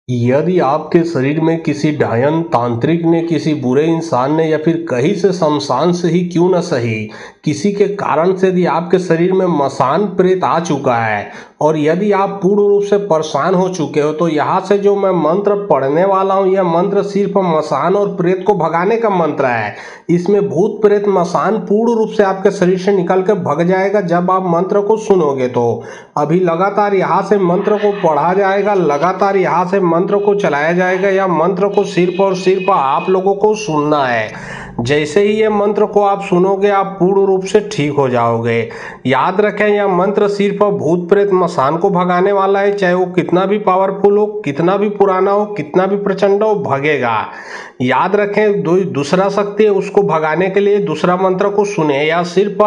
यदि आपके शरीर में किसी डायन तांत्रिक ने, किसी बुरे इंसान ने या फिर कहीं से शमशान से ही क्यों न सही, किसी के कारण से यदि आपके शरीर में मसान प्रेत आ चुका है और यदि आप पूर्ण रूप से परेशान हो चुके हो, तो यहाँ से जो मैं मंत्र पढ़ने वाला हूँ, यह मंत्र सिर्फ मसान और प्रेत को भगाने का मंत्र है। इसमें भूत प्रेत मसान पूर्ण रूप से आपके शरीर से निकल के भग जाएगा जब आप मंत्र को सुनोगे। तो अभी लगातार यहाँ से मंत्र को पढ़ा जाएगा, लगातार यहाँ से मंत्र को चलाया जाएगा। या मंत्र को सिर्फ और सिर्फ आप लोगों को सुनना है। जैसे ही ये मंत्र को आप सुनोगे, आप पूर्ण रूप से ठीक हो जाओगे। याद रखें, यह मंत्र सिर्फ भूत प्रेत मसान को भगाने वाला है। चाहे वो कितना भी पावरफुल हो, कितना भी पुराना हो, कितना भी प्रचंड हो, भगेगा। याद रखें, दूसरा शक्ति है, उसको भगाने के लिए दूसरा मंत्र को सुने। या सिर्फ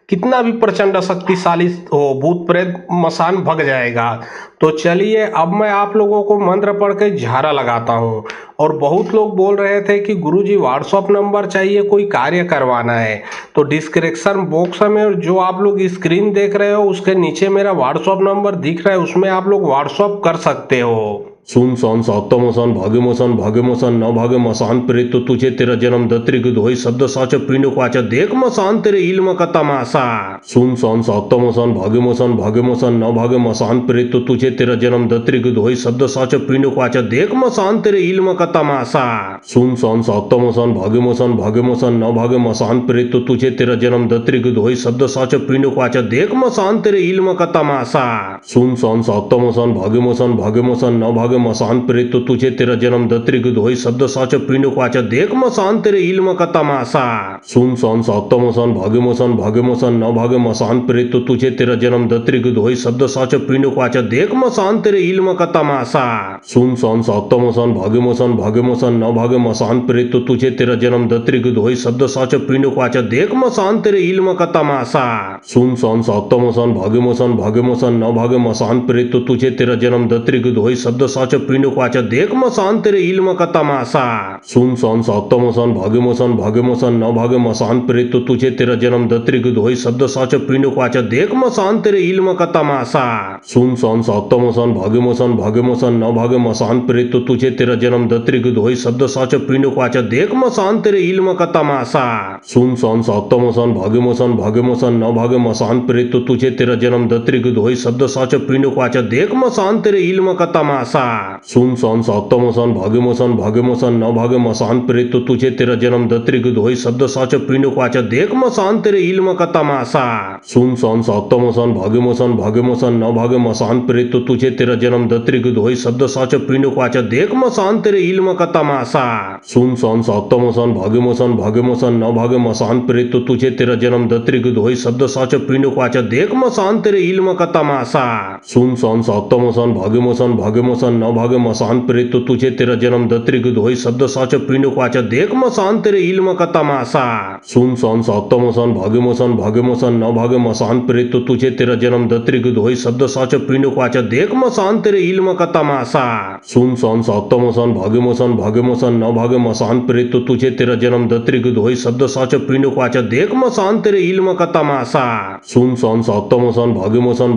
कितना भी प्रचंड शक्तिशाली हो, भूत प्रेत मसान भग जाएगा। तो चलिए, अब मैं आप लोगों को मंत्र पढ़ के झाड़ा लगाता हूँ। और बहुत लोग बोल रहे थे कि गुरुजी व्हाट्सअप नंबर चाहिए, कोई कार्य करवाना है। तो डिस्क्रिप्शन बॉक्स में और जो आप लोग स्क्रीन देख रहे हो उसके नीचे मेरा व्हाट्सअप नंबर दिख रहा है, उसमें आप लोग व्हाट्सअप कर सकते हो। सुन सन सातमसन भाग्यमसन न भाग्य मसान प्रेत तो तुझे तेरा जन्म दत्रिक धोई शब्द साच पिंड क्वाचा देख मसान तेरे इल्म का तमाशा। सुन सन सातमसन भाग्यमसन न भाग्य मसान प्रेत तो तुझे तेरा जन्म दत्रिक धोई शब्द साच पिंड क्वाचा देख मसान तेरे इल्म का तमाशा। सुन सन सातमसन भाग्यमसन न भाग्य मसान प्रेत तो तुझे तेरा जन्म दत्रिक धोई शब्द साच पिंड क्वाचा देख मसान तेरे इल्म का तमाशा। सुन सन सातमसन भाग्यमसन न भाग्य मसान प्रेत तो तुझे तेरा जन्म दत्रिक धोई शब्द साच पिंड क्वाचा देख मसान तेरे इल्म का तमाशा। सुन सन सातमसन भाग्यमसन न भाग्य मसान प्रेत तो तुझे तेरा जन्म दत्रिक धोई शब्द साच पिंड क्वाचा देख मसान तेरे इल्म का तमाशा। सुन सन सातमसन भाग्यमसन न भाग्य मसान प्रेत तो तुझे तेरा जन्म दत्रिक धोई शब्द साच पिंड क्वाचा देख मसान तेरे इल्म का तमाशा। सुन सन सातमसन भाग्यमसन न भाग्य मसान प्रेत तो तुझे तेरा जन्म दत्रिक धोई शब्द साच पिंड क्वाचा देख मसान तेरे इल्म का तमाशा। सुन सन सातमसन भाग्यमसन न भाग्य मसान प्रेत तो तुझे तेरा जन्म दत्रिक धोई शब्द साच पिंड क्वाचा देख मसान तेरे इल्म का तमाशा। सुन सन सातमसन भाग्यमसन न भाग्य मसान प्रेत तो तुझे तेरा जन्म दत्रिक धोई शब्द साच पिंड क्वाचा देख मसान तेरे इल्म का तमाशा। सुन सन सातमसन भाग्यमसन न भाग्य मसान प्रेत तो तुझे तेरा जन्म दत्रिक धोई शब्द साच पिंड क्वाचा देख मसान तेरे इल्म का तमाशा। सुन सन सातमसन भाग्यमसन न भाग्य मसान प्रेत तो तुझे तेरा जन्म दत्रिक धोई शब्द साच पिंड क्वाचा देख मसान तेरे इल्म का तमाशा। सुन सन सातमसन भाग्यमसन न भाग्य मसान प्रेत तो तुझे तेरा जन्म दत्रिक धोई शब्द साच पिंड क्वाचा देख मसान तेरे इल्म का तमाशा। सुन सन सातमसन भाग्यमसन न भाग्य मसान प्रेत तो तुझे तेरा जन्म दत्रिक धोई शब्द साच पिंड क्वाचा देख मसान तेरे इल्म का तमाशा। सुन सन सातमसन भाग्यमसन न भाग्य मसान प्रेत तो तुझे तेरा जन्म दत्रिक धोई शब्द साच पिंड क्वाचा देख मसान तेरे इल्म का तमाशा। सुन सन सातमसन भाग्यमसन न भाग्य मसान प्रेत तो तुझे तेरा जन्म दत्रिक धोई शब्द साच पिंड क्वाचा देख मसान तेरे इल्म का तमाशा। सुन सन सातमसन भाग्यमसन न भाग्य मसान प्रेत तो तुझे तेरा जन्म दत्रिक धोई शब्द साच पिंड क्वाचा देख मसान तेरे इल्म का तमाशा। सुन सन सातमसन भाग्यमसन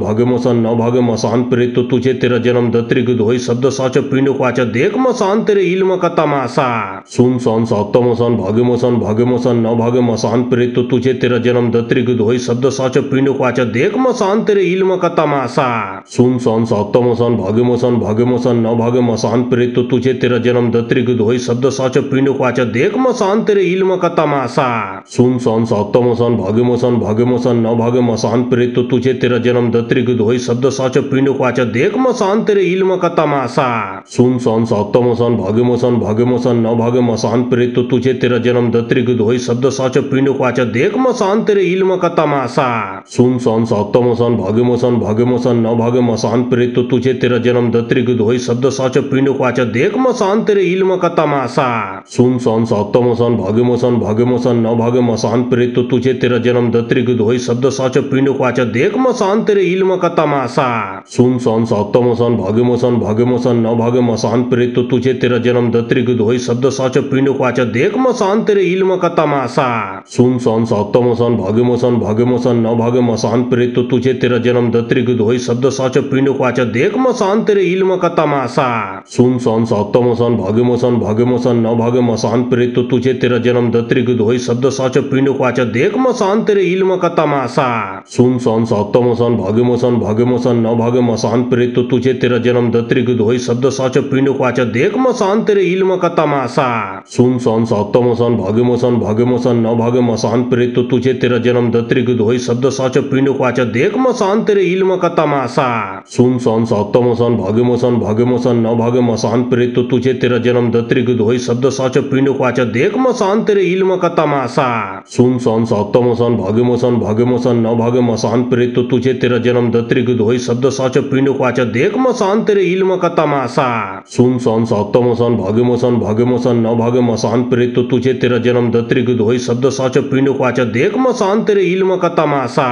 न भाग्य मसान प्रेत तो तुझे तेरा जन्म दत्रिक धोई शब्द साच पिंड क्वाचा देख मसान तेरे इल्म का तमाशा। सुन सन सातमसन भाग्यमसन न भाग्य मसान प्रेत तो तुझे तेरा जन्म दत्रिक धोई शब्द साच पिंड क्वाचा देख मसान तेरे इल्म का तमाशा। सुन सन सातमसन भाग्यमसन न भाग्य मसान प्रेत तो तुझे तेरा जन्म दत्रिक धोई शब्द साच पिंड क्वाचा देख मसान तेरे इल्म का तमाशा। सुन सन सातमसन भाग्यमसन न भाग्य मसान प्रेत तो तुझे तेरा जन्म दत्रिक धोई शब्द साच पिंड क्वाचा देख मसान तेरे इल्म का तमाशा। सुन सन सातमसन भाग्यमसन न भाग्य मसान प्रेत तो तुझे तेरा जन्म दत्रिक धोई शब्द साच पिंड क्वाचा देख मसान तेरे इल्म का तमाशा। सुन सन सातमसन भाग्यमसन न भाग्य मसान प्रेत तो तुझे तेरा जन्म दत्रिक धोई शब्द साच पिंड क्वाचा देख मसान तेरे इल्म का तमाशा। सुन सन सातमसन भाग्यमसन न भाग्य मसान प्रेत तो तुझे तेरा जन्म दत्रिक धोई शब्द साच पिंड क्वाचा देख मसान तेरे इल्म का तमाशा। सुन सन सप्तमसन भाग्यमसन भाग्यमसन न भाग मसान प्रेत तुझे तेरा जन्म दत्रिक धोई शब्द साच पिंड क्वाच देख मसान तेरे इल्म का तमाशा सुन सन सप्तमसन भाग्यमसन भाग्यमसन न भाग मसान प्रेत तुझे तेरा जन्म दत्रिक धोई शब्द साच पिंड क्वाच देख मसान तेरे इल्म का तमाशा सुन सन सप्तमसन भाग्यमसन भाग्यमसन न भाग मसान प्रेत तुझे तेरा जन्म दत्रिक धोई शब्द साच पिंड क्वाच देख मसान तेरे इल्म का तमाशा सुन सन सप्तमसन भाग्यमसन भाग्यमसन न भाग मसान प्रेत तुझे तेरा जन्म दत्रिक धोई शब्द साच पिंड क्वाच देख मसान तेरे इल्म का तमाशा सुन सन सप्तमसन भाग्यमसन भाग्यमसन न भाग मसान प्रेत तुझे तेरा जन्म दत्रिक धोई शब्द साच पिंड क्वाच देख मसान तेरे इल्म का तमाशा सुन सन सप्तमसन भाग्यमसन भाग्यमसन न भाग मसान प्रेत तुझे तेरा जन्म दत्रिक धोई शब्द साच पिंड क्वाच देख मसान तेरे इल्म का तमाशा सुन सन सप्तमसन भाग्यमसन भाग्यमसन न भाग मसान प्रेत तुझे तेरा जन्म दत्रिक धोई शब्द साच पिंड क्वाच देख मसान तेरे इल्म का तमाशा सुन सन सप्तमसन भाग्यमसन भाग्यमसन न भाग मसान प्रेत तुझे तेरा जन्म दत्रिक धोई शब्द साच पिंड क्वाच देख मसान तेरे इल्म का तमाशा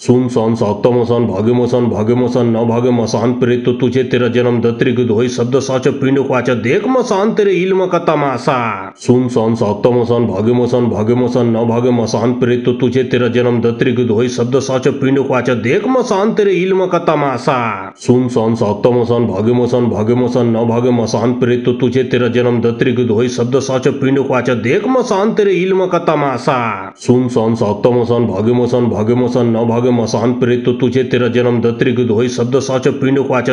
सुन सन सप्तमसन भाग्यमसन भाग्यमसन न भाग मसान प्रेत तुझे तेरा जन्म दत्रिक धोई शब्द साच पिंड क्वाच देख मसान तेरे इल्म का तमाशा सुन सन सप्तमसन भाग्यमसन भाग्यमसन न भाग मसान प्रेत तुझे तेरा जन्म दत्रिक धोई शब्द साच पिंड क्वाच देख मसान तेरे इल्म का तमाशा सुन सन सप्तमसन भाग्यमसन भाग्यमसन न भाग मसान प्रेत तुझे तेरा जन्म दत्रिक धोई शब्द साच पिंड क्वाच देख मसान तेरे इल्म का तमाशा सुन सन सप्तमसन भाग्यमसन भाग्यमसन न भाग मसान प्रेत तुझे तेरा जन्म दत्रिक धोई शब्द साच पिंड क्वाच देख मसान तेरे इल्म का तमाशा सुन सन सप्तमसन भाग्यमसन भाग्यमसन न भाग मसान प्रेत तुझे तेरा जन्म दत्रिक धोई शब्द साच पिंड क्वाच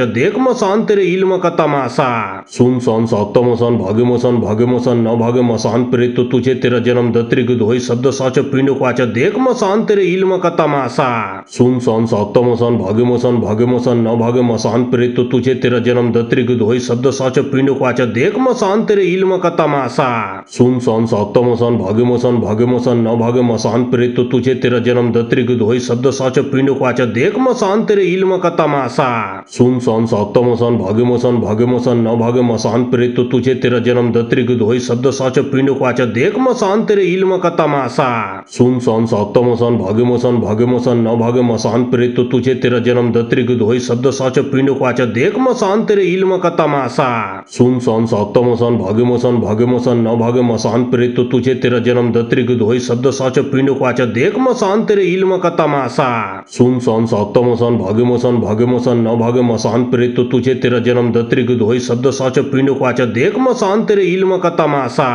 देख मसान तेरे इल्म का तमाशा सुन सन सप्तमसन भाग्यमसन भाग्यमसन न भाग मसान प्रेत तुझे तेरा जन्म दत्रिक धोई शब्द साच पिंड क्वाच देख मसान तेरे इल्म का तमाशा सुन सन सप्तमसन भाग्यमसन भाग्यमसन न भाग मसान प्रेत तुझे तेरा जन्म दत्रिक धोई शब्द साच पिंड क्वाच देख मसान तेरे इल्म का तमाशा सुन सन सप्तमसन भाग्यमसन भाग्यमसन न भाग मसान प्रेत तुझे तेरा जन्म दत्रिक धोई शब्द साच पिंड क्वाच देख मसान तेरे इल्म का तमाशा सुन सन सप्तमसन भाग्यमसन भाग्यमसन न भाग मसान प्रेत तुझे तेरा जन्म दत्रिक धोई शब्द साच पिंड क्वाच देख मसान तेरे इल्म का तमाशा सुन सन सप्तमसन भाग्यमसन भाग्यमसन न भाग मसान प्रेत तुझे तेरा जन्म दत्रिक धोई शब्द साच पिंड क्वाच देख मसान तेरे इल्म का तमाशा सुन सन सप्तमसन भाग्यमसन भाग्यमसन न भाग मसान प्रेत तुझे तेरा जन्म दत्रिक धोई शब्द साच पिंड क्वाच देख मसान तेरे इल्म का तमाशा सुन सन सप्तमसन भाग्यमसन भाग्यमसन न भाग मसान प्रेत तुझे तेरा जन्म दत्रिक धोई शब्द साच पिंड क्वाच देख मसान तेरे इल्म का तमाशा सुन सन सप्तमसन भाग्यमसन भाग्यमसन न भाग मसान प्रेत तुझे तेरा जन्म दत्रिक धोई शब्द साच पिंड क्वाच देख मसान तेरे इल्म का तमाशा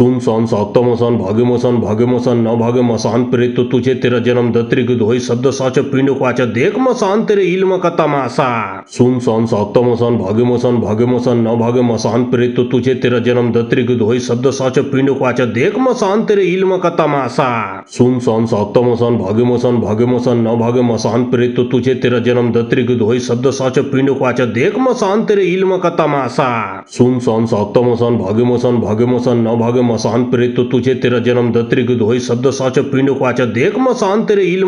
सुन सन सप्तमसन भाग्यमसन भाग्यमसन न भाग मसान प्रेत तुझे तेरा जन्म दत्रिक धोई शब्द साच पिंड क्वाच देख मसान तेरे इल्म का तमाशा सुन सन सप्तमसन भाग्यमसन भाग्यमसन न भाग मसान प्रेत तुझे तेरा जन्म दत्रिक धोई शब्द साच पिंड क्वाच देख मसान तेरे इल्म का तमाशा सुन सन सप्तमसन भाग्यमसन भाग्यमसन न भाग मसान प्रेत तुझे तेरा जन्म दत्रिक धोई शब्द साच पिंड क्वाच देख मसान तेरे इल्म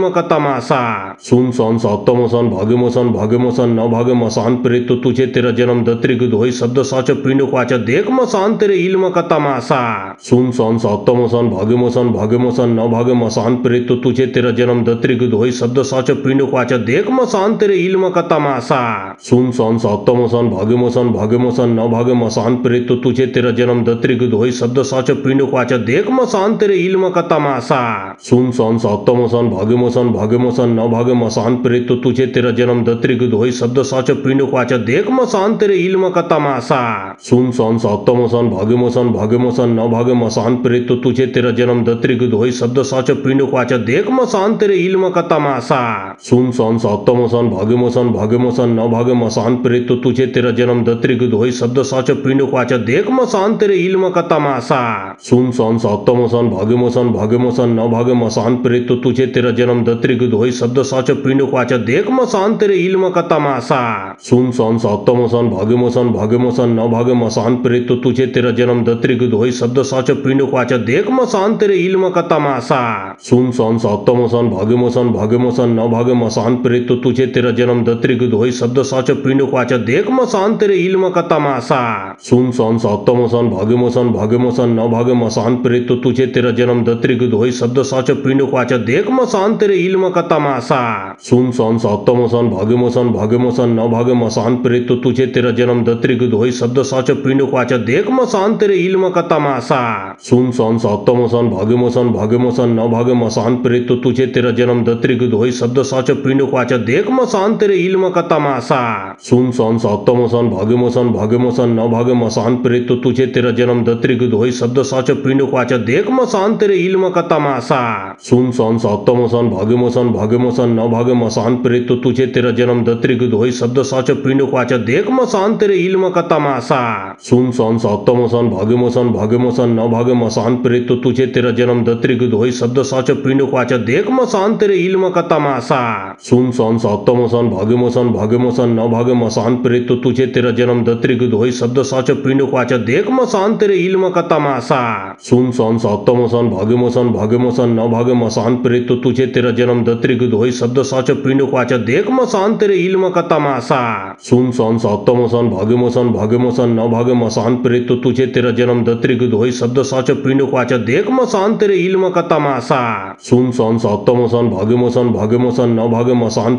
का तमाशा सुन सन सप्तमसन भाग्यमसन भाग्यमसन न भाग मसान प्रेत तुझे तेरा जन्म दत्रिक धोई शब्द साच पिंड क्वाच देख मसान तेरे इल्म का तमाशा सुन सन सप्तमसन भाग्यमसन भाग्यमसन न भाग मसान प्रेत तुझे तेरा जन्म दत्रिक धोई शब्द साच पिंड क्वाच देख मसान तेरे इल्म का तमाशा सुन सन सप्तमसन भाग्यमसन भाग्यमसन न भाग मसान प्रेत तुझे तेरा जन्म दत्रिक धोई शब्द साच पिंड क्वाच देख मसान तेरे इल्म का तमाशा सुन सन सप्तमसन भाग्यमसन भाग्यमसन न भाग मसान प्रेत तुझे तेरा जन्म दत्रिक धोई शब्द साच पिंड क्वाच देख मसान तेरे इल्म का तमाशा सुन सन सप्तमसन भाग्यमसन भाग्यमसन न भाग मसान प्रेत तुझे तेरा जन्म दत्रिक धोई शब्द साच पिंड क्वाच देख मसान तेरे इल्म का तमाशा सुन सन सप्तमसन भाग्यमसन भाग्यमसन न भाग मसान प्रेत तुझे तेरा जन्म दत्रिक धोई शब्द साच पिंड क्वाच देख मसान तेरे इल्म का तमाशा सुन सन सप्तमसन भाग्यमसन भाग्यमसन न भाग मसान प्रेत तुझे तेरा जन्म दत्रिक धोई शब्द साच पिंड क्वाच देख मसान तेरे इल्म का तमाशा सुन सन सप्तमसन भाग्यमसन भाग्यमसन न भाग मसान प्रेत तुझे तेरा जन्म दत्रिक धोई शब्द साच पिंड क्वाच देख मसान तेरे इल्म का तमाशा सुन सन सप्तमसन भाग्यमोसन भाग्यमोसन नभाग्य मसान प्रेत तो तुझे तेरा जन्म दत्रिक धोई शब्द साच पिंड क्वाच देख मसान तेरे इल्म का तमाशा। सुन सन सप्तमसन भाग्यमोसन भाग्यमोसन नभाग्य मसान प्रेत तो तुझे तेरा जन्म दत्रिक धोई शब्द साच पिंड क्वाच देख मसान तेरे इल्म का तमाशा। सुन सन सप्तमसन भाग्यमोसन भाग्यमोसन नभाग्य मसान प्रेत तो तुझे तेरा जन्म दत्रिक धोई शब्द साच पिंड क्वाच देख मसान तेरे इल्म का तमाशा। सुन सन सप्तमसन भाग्यमोसन भाग्यमोसन नभाग्य मसान प्रेत तो तुझे तेरा जन्म दत्रिक धोई शब्द साच पिंड क्वाच देख मसान तेरे इल्म का तमाशा। सुन सन सप्तमसन भाग्यमोसन भाग्यमोसन नभाग्य मसान प्रेत तो तुझे तेरा जन्म दत्रिक धोई शब्द साच पिंड क्वाच देख मसान तेरे इल्म का तमाशा। सुन सन सप्तमसन भाग्यमोसन भाग्यमोसन नभाग्य मसान प्रेत तो तुझे तेरा जन्म दत्रिक धोई शब्द साच पिंड क्वाच देख मसान तेरे इल्म का तमाशा। सुन सन सप्तमसन भाग्यमोसन भाग्यमोसन नभाग्य मसान प्रेत तो तुझे तेरा जन्म दत्रिक धोई शब्द साच पिंड क्वाच देख मसान तेरे इल्म का तमाशा। सुन सन सप्तमसन भाग्यमोसन भाग्यमोसन नभाग्य मसान प्रेत तो तुझे तेरा जन्म दत्रिक धोई शब्द साच पिंड क्वाच देख मसान तेरे इल्म का तमाशा। सुन सन सप्तमसन भाग्यमोसन भाग्यमोसन नभाग्य मसान प्रेत तो तुझे तेरा जन्म दत्रिक धोई शब्द साच पिंड क्वाच देख मसान तेरे इल्म का तमाशा। सुन सन सप्तमसन भाग्यमोसन भाग्यमोसन नभाग्य मसान प्रेत तो तुझे तेरा जन्म दत्रिक धोई शब्द साच पिंड क्वाच देख मसान तेरे इल्म का तमाशा। सुन सन सप्तमसन भाग्यमोसन भाग्यमोसन नभाग्य मसान प्रेत तो तुझे तेरा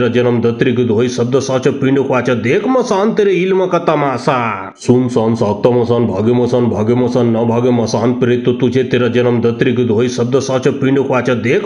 जन्म दत्रिक धोई शब्द साच पिंड क्वाच देख मसान तेरे इल्म का तमाशा। सुन सन सप्तमसन भाग्यमोसन भाग्यमोसन नभाग्य मसान प्रेत तो तुझे तेरा जन्म दत्रिक धोई शब्द साच पिंड क्वाच देख मसान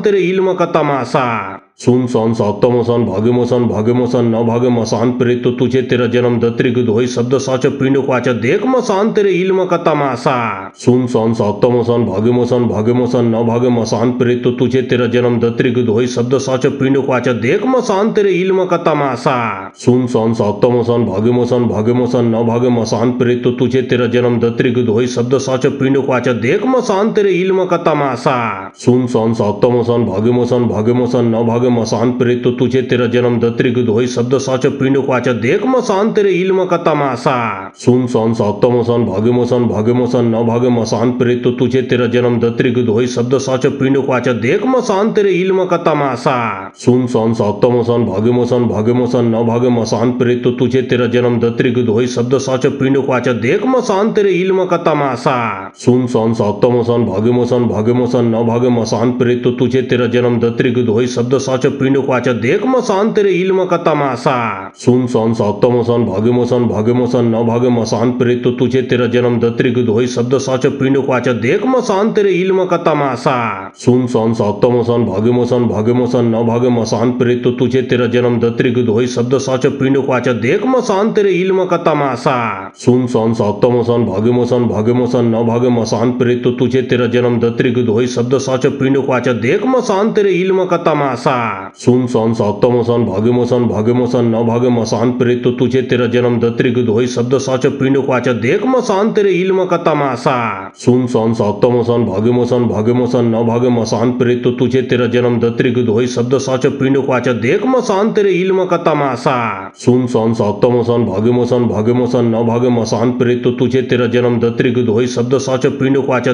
तेरे इल्म का तमाशा। सुन सन सप्तमसन भाग्यमोसन भाग्यमोसन नभाग्य मसान प्रेत तो तुझे तेरा जन्म दत्रिक धोई शब्द साच पिंड क्वाच देख मसान तेरे इल्म का तमाशा। सुन सन सप्तमसन भाग्यमोसन भाग्यमोसन नभाग्य मसान प्रेत तो तुझे तेरा जन्म दत्रिक धोई शब्द साच पिंड क्वाच देख मसान तेरे इल्म का तमाशा। सुन सन सप्तमसन भाग्यमोसन भाग्यमोसन नभाग्य मसान प्रेत तो तुझे तेरा जन्म दत्रिक धोई शब्द साच पिंड क्वाच देख मसान तेरे इल्म का तमाशा। सुन सन सप्तमसन भाग्यमोसन भाग्यमोसन नभाग्य मसान प्रेत तो तुझे तेरा जन्म दत्रिक धोई शब्द साच पिंड क्वाच देख मसान तेरे इल्म का तमाशा। सुन सन सप्तमसन भाग्यमोसन भाग्यमोसन नभाग्य मसान प्रेत तो तुझे तेरा जन्म दत्रिक धोई शब्द साच पिंड क्वाच देख मसान तेरे इल्म का तमाशा। सुन सन सप्तमसन भाग्यमोसन भाग्यमोसन नभाग्य मसान प्रेत तो तुझे तेरा जन्म दत्रिक धोई शब्द साच पिंड क्वाच देख मसान तेरे इल्म का तमाशा। सुन सन सप्तमसन भाग्यमोसन भाग्यमोसन नभाग्य मसान प्रेत तो तुझे तेरा जन्म दत्रिक धोई शब्द साच पिंड क्वाच देख मसान तेरे इल्म का तमाशा। सुन सन सप्तमसन भाग्यमोसन भाग्यमोसन नभाग्य मसान प्रेत तो तुझे तेरा जन्म दत्रिक धोई शब्द साच पिंड क्वाच देख मसान तेरे इल्म का तमाशा। सुन सन सप्तमसन भाग्यमोसन भाग्यमोसन नभाग्य मसान प्रेत तो तुझे तेरा जन्म दत्रिक धोई शब्द साच पिंड क्वाच देख मसान तेरे इल्म का तमाशा। सुन सन सप्तमसन भाग्यमोसन भाग्यमोसन नभाग्य मसान प्रेत तो तुझे तेरा जन्म दत्रिक धोई शब्द साच पिंड क्वाच देख मसान तेरे इल्म का तमाशा। सुन सन सप्तमसन भाग्यमोसन भाग्यमोसन नभाग्य मसान प्रेत तो तुझे तेरा जन्म दत्रिक धोई शब्द साच पिंड क्वाच देख मसान तेरे इल्म का तमाशा। सुन सन सप्तमसन भाग्यमोसन भाग्यमोसन नभाग्य मसान प्रेत तो तुझे तेरा जन्म दत्रिक धोई शब्द साच पिंड क्वाच देख मसान तेरे इल्म का तमाशा। सुन सन सप्तमसन भाग्यमोसन भाग्यमोसन नभाग्य मसान प्रेत तो तुझे तेरा जन्म दत्रिक धोई शब्द साच पिंड क्वाच देख मसान तेरे इल्म का तमाशा। सुन सन सप्तमसन भाग्यमोसन भाग्यमोसन नभाग्य मसान प्रेत तो तुझे तेरा जन्म दत्रिक धोई शब्द साच पिंड क्वाच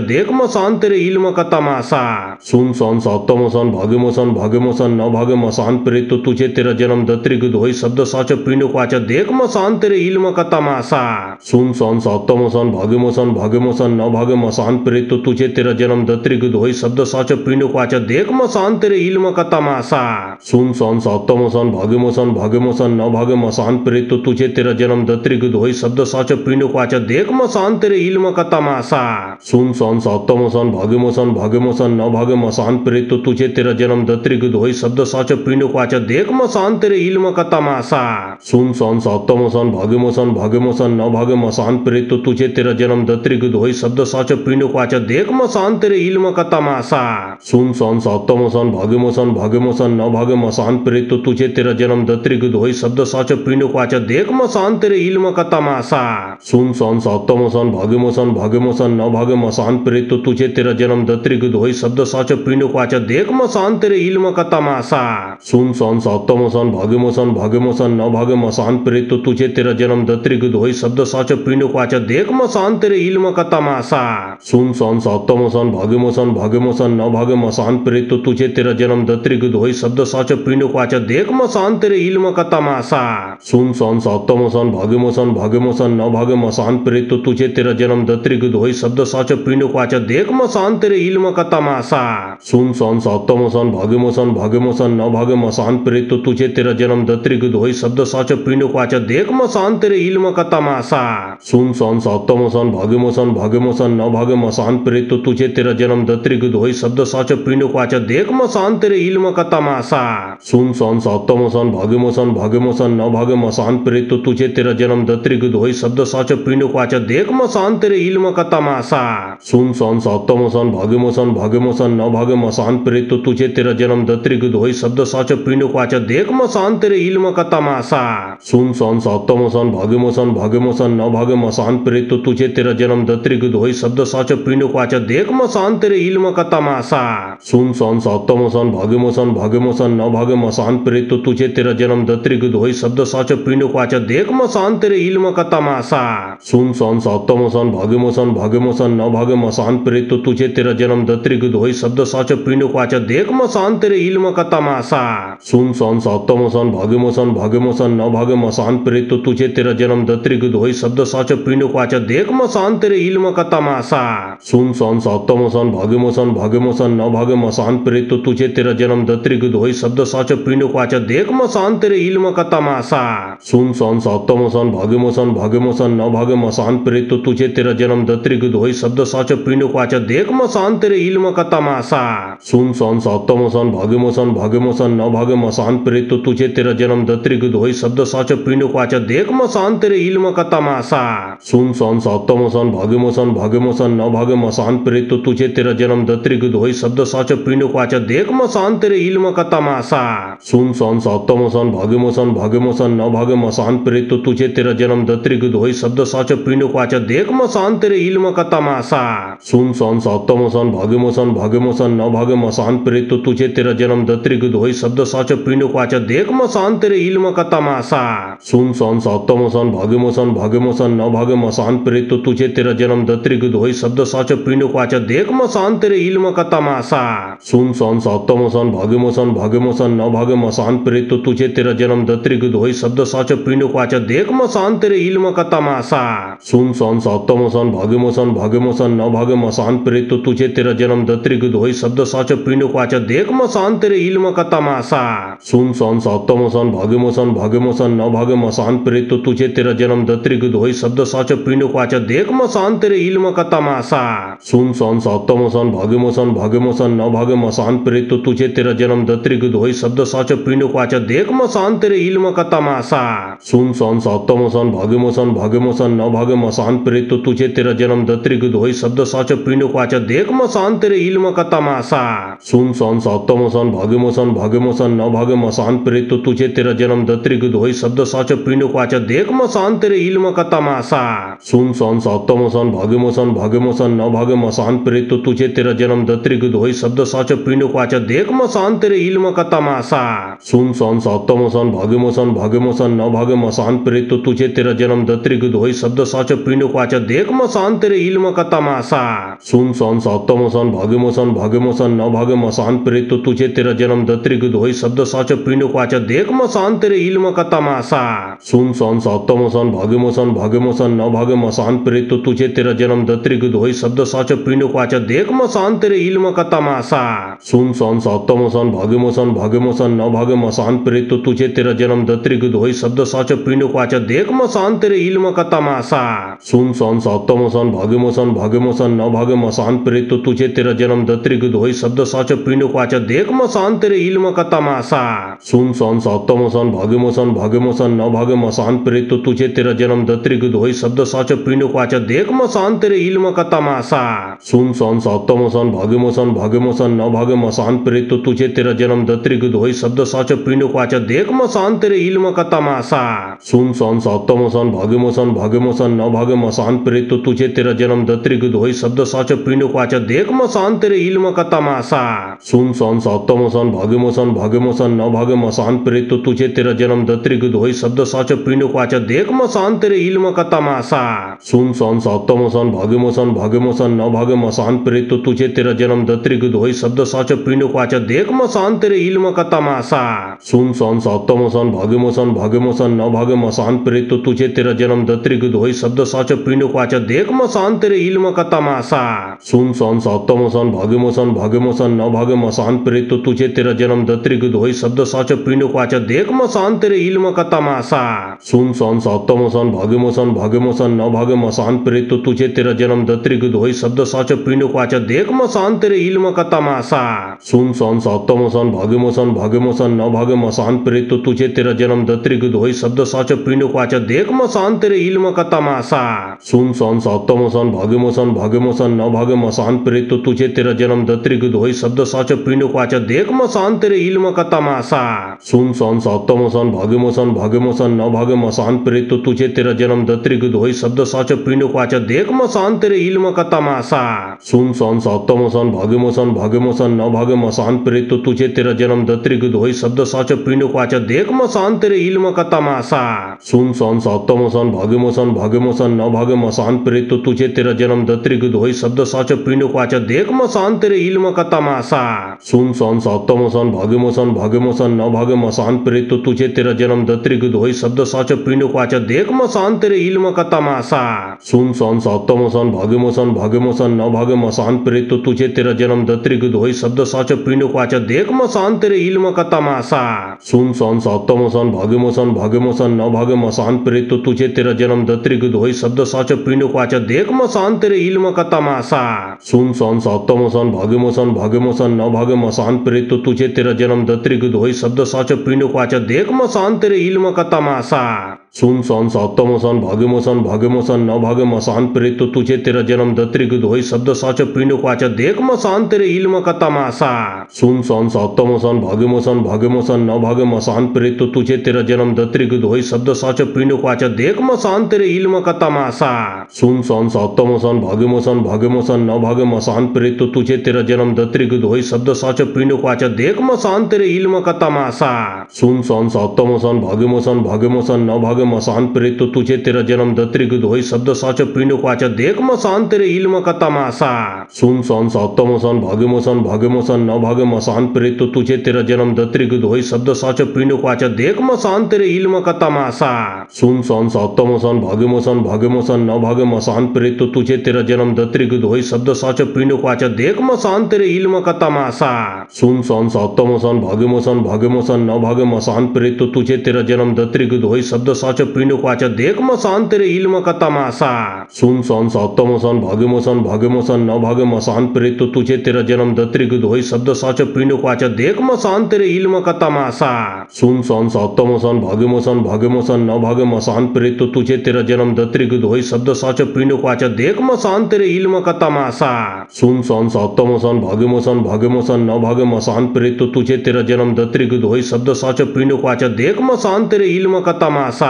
देख मसान तेरे इल्म का तमाशा। सुन सन सप्तमसन भाग्यमोसन भाग्यमोसन नभाग्य मसान प्रेत तो तुझे तेरा जन्म दत्रिक धोई शब्द साच पिंड क्वाच देख मसान तेरे इल्म का तमाशा। सुन सन सप्तमसन भाग्यमोसन भाग्यमोसन नभाग्य मसान प्रेत तो तुझे तेरा जन्म दत्रिक धोई शब्द साच पिंड क्वाच देख मसान तेरे इल्म का तमाशा। सुन सन सप्तमसन भाग्यमोसन भाग्यमोसन नभाग्य मसान प्रेत तो तुझे तेरा जन्म दत्रिक धोई शब्द साच पिंड क्वाच देख मसान तेरे इल्म का तमाशा। सुन सन सप्तमसन भाग्यमोसन भाग्यमोसन नभाग्य मसान प्रेत तो तुझे तेरा जन्म दत्रिक धोई शब्द साच पिंड क्वाच देख मसान तेरे इल्म का तमाशा। सुन सन सप्तमसन भाग्यमोसन भाग्यमोसन नभाग्य मसान प्रेत तो तुझे तेरा जन्म दत्रिक धोई शब्द साच पिंड क्वाच देख मसान तेरे इल्म का तमाशा। सुन सन सप्तमसन भाग्यमोसन भाग्यमोसन नभाग्य मसान प्रेत तो तुझे तेरा जन्म दत्रिक धोई शब्द साच पिंड क्वाच देख मसान तेरे इल्म का तमाशा। सुन सन सक्तमोसन भगेमोसन भगेमोसन न भागे मसान प्रेत तो तुझे तेरा जन्म दत्रिक दोई शब्द साच पिंड क्वाच देख मसान तेरे इल्म का तमाशा सुन सन सक्तमोसन भगेमोसन भगेमोसन न भागे मसान प्रेत तो तुझे तेरा जन्म दत्रिक दोई शब्द साच पिंड क्वाच देख मसान तेरे इल्म का तमाशा सुन सन सक्तमोसन भगेमोसन भगेमोसन न भागे मसान प्रेत तो तुझे तेरा जन्म दत्रिक दोई शब्द साच पिंड क्वाच देख मसान तेरे इल्म का तमाशा सुन सन सक्तमोसन भगेमोसन भगेमोसन न भागे मसान प्रेत तो तुझे तेरा जन्म दत्रिक दोई शब्द साच पिंड क्वाच देख मसान तेरे इल्म का तमाशा सुन सन सक्तमोसन भगेमोसन भगेमोसन न भागे मसान प्रेत तो तुझे तेरा जन्म दत्रिक दोई शब्द साच पिंड क्वाच देख मसान तेरे इल्म का तमाशा सुन सन सक्तमोसन भगेमोसन भगेमोसन न भागे मसान प्रेत तो तुझे तेरा जन्म दत्रिक दोई शब्द साच पिंड क्वाच देख मसान तेरे इल्म का तमाशा सुन सन सक्तमोसन भगेमोसन भगेमोसन न भागे मसान प्रेत तो तुझे तेरा जन्म दत्रिक दोई शब्द साच पिंड क्वाच देख मसान तेरे इल्म का तमाशा सुन सन सक्तमोसन भगेमोसन भगेमोसन न भागे मसान प्रेत तो तुझे तेरा जन्म दत्रिक दोई शब्द साच पिंड क्वाच देख मसान तेरे इल्म का तमाशा सुन सन सक्तमोसन भगेमोसन भगेमोसन न भागे मसान प्रेत तो तुझे तेरा जन्म दत्रिक दोई शब्द साच पिंड क्वाच देख मसान तेरे इल्म का तमाशा सुन सन सक्तमोसन भगेमोसन भगेमोसन न भागे मसान प्रेत तो तुझे तेरा जन्म दत्रिक दोई शब्द साच पिंड क्वाच देख मसान तेरे इल्म का तमाशा सुन सन सक्तमोसन भगेमोसन भगेमोसन न भागे मसान प्रेत तो तुझे तेरा जन्म दत्रिक दोई शब्द साच पिंड क्वाच देख मसान तेरे इल्म का तमाशा सुन सन सक्तमोसन भगेमोसन भगेमोसन न भागे मसान प्रेत तो तुझे तेरा जन्म दत्रिक दोई शब्द साच पिंड क्वाच देख मसान तेरे इल्म का तमाशा सुन सन सक्तमोसन भगेमोसन भगेमोसन न भागे मसान प्रेत तो तुझे तेरा जन्म दत्रिक दोई शब्द साच पिंड क्वाच देख मसान तेरे इल्म का तमाशा सुन सन सक्तमोसन भगेमोसन भगेमोसन न भागे मसान प्रेत तो तुझे तेरा जन्म दत्रिक दोई शब्द साच पिंड क्वाच देख मसान तेरे इल्म का तमाशा सुन सन सक्तमोसन भगेमोसन भगेमोसन न भागे मसान प्रेत तो तुझे तेरा जन्म दत्रिक दोई शब्द साच पिंड क्वाच देख मसान तेरे इल्म का तमाशा सुन सन सक्तमोसन भगेमोसन भगेमोसन न भागे मसान प्रेत तो तुझे तेरा जन्म दत्रिक दोई शब्द साच पिंड क्वाच देख मसान तेरे इल्म का तमाशा सुन सन सक्तमोसन भगेमोसन भगेमोसन न भागे मसान प्रेत तो तुझे तेरा जन्म दत्रिक दोई शब्द साच पिंड क्वाच देख मसान तेरे इल्म का तमाशा सुन सन सक्तमोसन भगेमोसन भगेमोसन न भागे मसान प्रेत तो तुझे तेरा जन्म दत्रिक दोई शब्द साच पिंड क्वाच देख मसान तेरे इल्म का तमाशा सुन सन सक्तमोसन भगेमोसन भगेमोसन न भागे मसान प्रेत तो तुझे तेरा जन्म दत्रिक दोई शब्द साच पिंड क्वाच देख मसान तेरे इल्म का तमाशा सुन सन सक्तमोसन भगेमोसन भगेमोसन न भागे मसान प्रेत तो तुझे तेरा जन्म दत्रिक दोई शब्द साच पिंड क्वाच देख मसान तेरे इल्म का तमाशा सुन सन सक्तमोसन भगेमोसन भगेमोसन न भागे मसान प्रेत तो तुझे तेरा जन्म दत्रिक दोई शब्द साच पिंड क्वाच देख मसान तेरे इल्म का तमाशा सुन सन सक्तमोसन भगेमोसन भगेमोसन न भागे मसान प्रेत तो तुझे तेरा जन्म दत्रिक दोई शब्द साच पिंड क्वाच देख मसान तेरे इल्म का तमाशा सुन सन सक्तमोसन भगेमोसन भगेमोसन न भागे मसान प्रेत तो तुझे तेरा जन्म दत्रिक दोई शब्द साच पिंड क्वाच देख मसान तेरे इल्म का तमाशा सुन सन सक्तमोसन भगेमोसन भगेमोसन न भागे मसान प्रेत तो तुझे तेरा जन्म दत्रिक दोई शब्द साच पिंड क्वाच देख मसान तेरे इल्म का तमाशा सुन सन सक्तमोसन भगेमोसन भगेमोसन न भागे मसान प्रेत तो तुझे तेरा जन्म दत्रिक दोई शब्द साच पिंड क्वाच देख मसान तेरे इल्म का तमाशा सुन सन सक्तमोसन भगेमोसन भगेमोसन न भागे मसान प्रेत तो तुझे तेरा जन्म दत्रिक दोई शब्द साच पिंड क्वाच देख मसान तेरे इल्म का तमाशा सुन सन सक्तमोसन भगेमोसन भगेमोसन न भागे मसान प्रेत तो तुझे तेरा जन्म दत्रिक दोई शब्द साच पिंड क्वाच देख मसान तेरे इल्म का तमाशा सुन सन सक्तमोसन भगेमोसन भगेमोसन न भागे मसान प्रेत तो तुझे तेरा जन्म दत्रिक दोई शब्द साच पिंड क्वाच देख मसान तेरे इल्म का तमाशा सुन सन सक्तमोसन भगेमोसन भगेमोसन न भागे मसान प्रेत तो तुझे तेरा जन्म दत्रिक दोई शब्द साच पिंड क्वाच देख मसान तेरे इल्म का तमाशा सुन सन सक्तमोसन भगेमोसन भगेमोसन न भागे मसान प्रेत तो तुझे तेरा जन्म दत्रिक दोई शब्द साच पिंड क्वाच देख मसान तेरे इल्म का तमाशा सुन सन सक्तमोसन भगेमोसन भगेमोसन न भागे मसान प्रेत तो तुझे तेरा जन्म दत्रिक दोई शब्द साच पिंड क्वाचा देख मसान तेरे इल्म का तमाशा। सुन सन सक्तमोसन भगेमोसन भगेमोसन न भागे मसान प्रेत तो तुझे तेरा जन्म दत्रिक दोई शब्द साच पिंड क्वाचा देख मसान तेरे इल्म का तमाशा। सुन सन सक्तमोसन भगेमोसन भगेमोसन न भागे मसान प्रेत तो तुझे तेरा जन्म दत्रिक दोई शब्द साच पिंड क्वाचा देख मसान तेरे इल्म का तमाशा। सुन सन सक्तमोसन भगेमोसन भगेमोसन न भागे मसान प्रेत तो तुझे तेरा जन्म दत्रिक दोई शब्द साच पिंड क्वाचा देख मसान तेरे इल्म का तमाशा। सुन सन सक्तमोसन भगेमोसन भगेमोसन न भागे मसान प्रेत तो तुझे तेरा जन्म दत्रिक दोई शब्द साच पिंड क्वाचा देख मसान तेरे इल्म का तमाशा। सुन सन सक्तमोसन भगेमोसन भगेमोसन न भागे मसान प्रेत तो तुझे तेरा जन्म दत्रिक दोई शब्द साच पिंड क्वाचा देख मसान तेरे इल्म का तमाशा। सुन सन सक्तमोसन भगेमोसन भगेमोसन न भागे मसान प्रेत तो तुझे तेरा जन्म दत्रिक दोई शब्द साच पिंड क्वाचा देख मसान तेरे इल्म का तमाशा। सुन सन सक्तमोसन भगेमोसन भगेमोसन न भागे मसान प्रेत तो तुझे तेरा जन्म दत्रिक दोई शब्द साच पिंड क्वाचा देख मसान तेरे इल्म का तमाशा। सुन सन सक्तमोसन भगेमोसन भगेमोसन न भागे मसान प्रेत तो तुझे तेरा जन्म दत्रिक दोई शब्द साच पिंड क्वाचा देख मसान तेरे इल्म का तमाशा। सुन सन सक्तमोसन भगेमोसन भगेमोसन न भागे मसान प्रेत तो तुझे तेरा जन्म दत्रिक दोई शब्द साच पिंड क्वाचा देख मसान तेरे इल्म का तमाशा। सुन सन सक्तमोसन भगेमोसन भगेमोसन न भागे मसान प्रेत तो तुझे तेरा जन्म दत्रिक दोई शब्द साच पिंड क्वाचा देख मसान तेरे इल्म का तमाशा। सुन सन सक्तमोसन भगेमोसन भगेमोसन न भागे मसान प्रेत तो तुझे तेरा जन्म दत्रिक दोई शब्द साच पिंड क्वाचा देख मसान तेरे इल्म का तमाशा। सुन सन सक्तमोसन भगेमोसन भगेमोसन न भागे मसान प्रेत तो तुझे तेरा जन्म दत्रिक दोई शब्द साच पिंड क्वाचा देख मसान तेरे इल्म का तमाशा। सुन सन सक्तमोसन भगेमोसन भगेमोसन न भागे मसान प्रेत तो तुझे तेरा जन्म दत्रिक दोई शब्द साच पिंड क्वाचा देख मसान तेरे इल्म का तमाशा। सुन सन सक्तमोसन भगेमोसन भगेमोसन न भागे मसान प्रेत तो तुझे तेरा जन्म दत्रिक दोई शब्द साच पिंड क्वाचा देख मसान तेरे इल्म का तमाशा। सुन सन सक्तमोसन भगेमोसन भगेमोसन न भागे मसान प्रेत तो तुझे तेरा जन्म दत्रिक दोई शब्द साच पिंड क्वाचा देख मसान तेरे इल्म का तमाशा। सुन सन सक्तमोसन भगेमोसन भगेमोसन न भागे मसान प्रेत तो तुझे तेरा जन्म दत्रिक दोई शब्द साच पिंड क्वाचा देख मसान तेरे इल्म का तमाशा। सुन सन सक्तमोसन भगेमोसन भगेमोसन न भागे मसान प्रेत तो तुझे तेरा जन्म दत्रिक दोई शब्द साच पिंड क्वाचा देख मसान तेरे इल्म का तमाशा। सुन सन सक्तमोसन भगेमोसन भगेमोसन न भागे मसान प्रेत तो तुझे तेरा जन्म दत्रिक दोई शब्द साच पिंड क्वाचा देख मसान तेरे इल्म का तमाशा। सुन सन सक्तमोसन भगेमोसन भगेमोसन न भागे मसान प्रेत तो तुझे तेरा जन्म दत्रिक दोई शब्द साच पिंड क्वाचा देख मसान तेरे इल्म का तमाशा। सुन सन सक्तमोसन भगेमोसन भगेमोसन न भागे मसान प्रेत तो तुझे तेरा जन्म दत्रिक दोई शब्द साच पिंड क्वाचा देख मसान तेरे इल्म का तमाशा। सुन सन सक्तमोसन भगेमोसन भगेमोसन न भागे मसान प्रेत तो तुझे तेरा जन्म दत्रिक दोई शब्द साच पिंड क्वाचा देख मसान तेरे इल्म का तमाशा। सुन सन सक्तमोसन भगेमोसन भगेमोसन न भागे मसान प्रेत तो तुझे तेरा जन्म दत्रिक दोई शब्द साच पिंड क्वाचा देख मसान तेरे इल्म का तमाशा। सुन सन सक्तमोसन भगेमोसन भगेमोसन न भागे मसान प्रेत तो तुझे तेरा जन्म दत्रिक दोई शब्द साच पिंड क्वाचा देख मसान तेरे इल्म का तमाशा। सुन सन सक्तमोसन भगेमोसन भगेमोसन न भागे मसान प्रेत तो तुझे तेरा जन्म दत्रिक दोई शब्द साच पिंड क्वाचा देख मसान तेरे इल्म का तमाशा। सुन सन सक्तमोसन भगेमोसन भगेमोसन न भागे मसान प्रेत तो तुझे तेरा जन्म दत्रिक दोई शब्द साच पिंड क्वाचा देख मसान तेरे इल्म का तमाशा। सुन सन सक्तमोसन भगेमोसन भगेमोसन न भागे मसान प्रेत तो तुझे तेरा जन्म दत्रिक दोई शब्द साच पिंड क्वाचा देख मसान तेरे इल्म का तमाशा।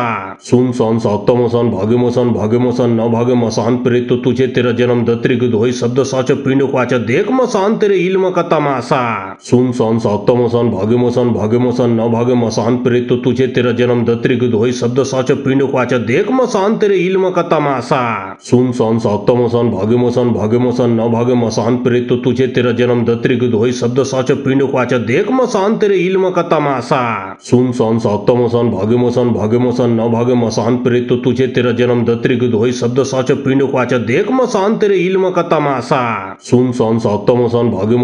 सुन सन सक्तमोसन भगेमोसन भगेमोसन न भागे मसान प्रेत तो तुझे तेरा जन्म दत्रिक दोई शब्द साच पिंड क्वाचा देख मसान तेरे इल्म का तमाशा। सुन सन सक्तमोसन भगेमोसन भगेमोसन न भागे मसान प्रेत तो तुझे तेरा जन्म दत्रिक दोई शब्द साच पिंड क्वाचा देख मसान तेरे इल्म का तमाशा। सुन सन सक्तमोसन भगेमोसन भगेमोसन न भागे मसान प्रेत तो तुझे तेरा जन्म दत्रिक दोई शब्द साच पिंड क्वाचा देख मसान तेरे इल्म का तमाशा। सुन सन सक्तमोसन भगेमोसन भगेमोसन न भाग मसान प्रेत तुझे तेरा जन्म दत्रिक धोई शब्द साच पिंड क्वाचा देख मसान तेरे इल्म का तमाशा सुन सन सक्त मसन भाग्य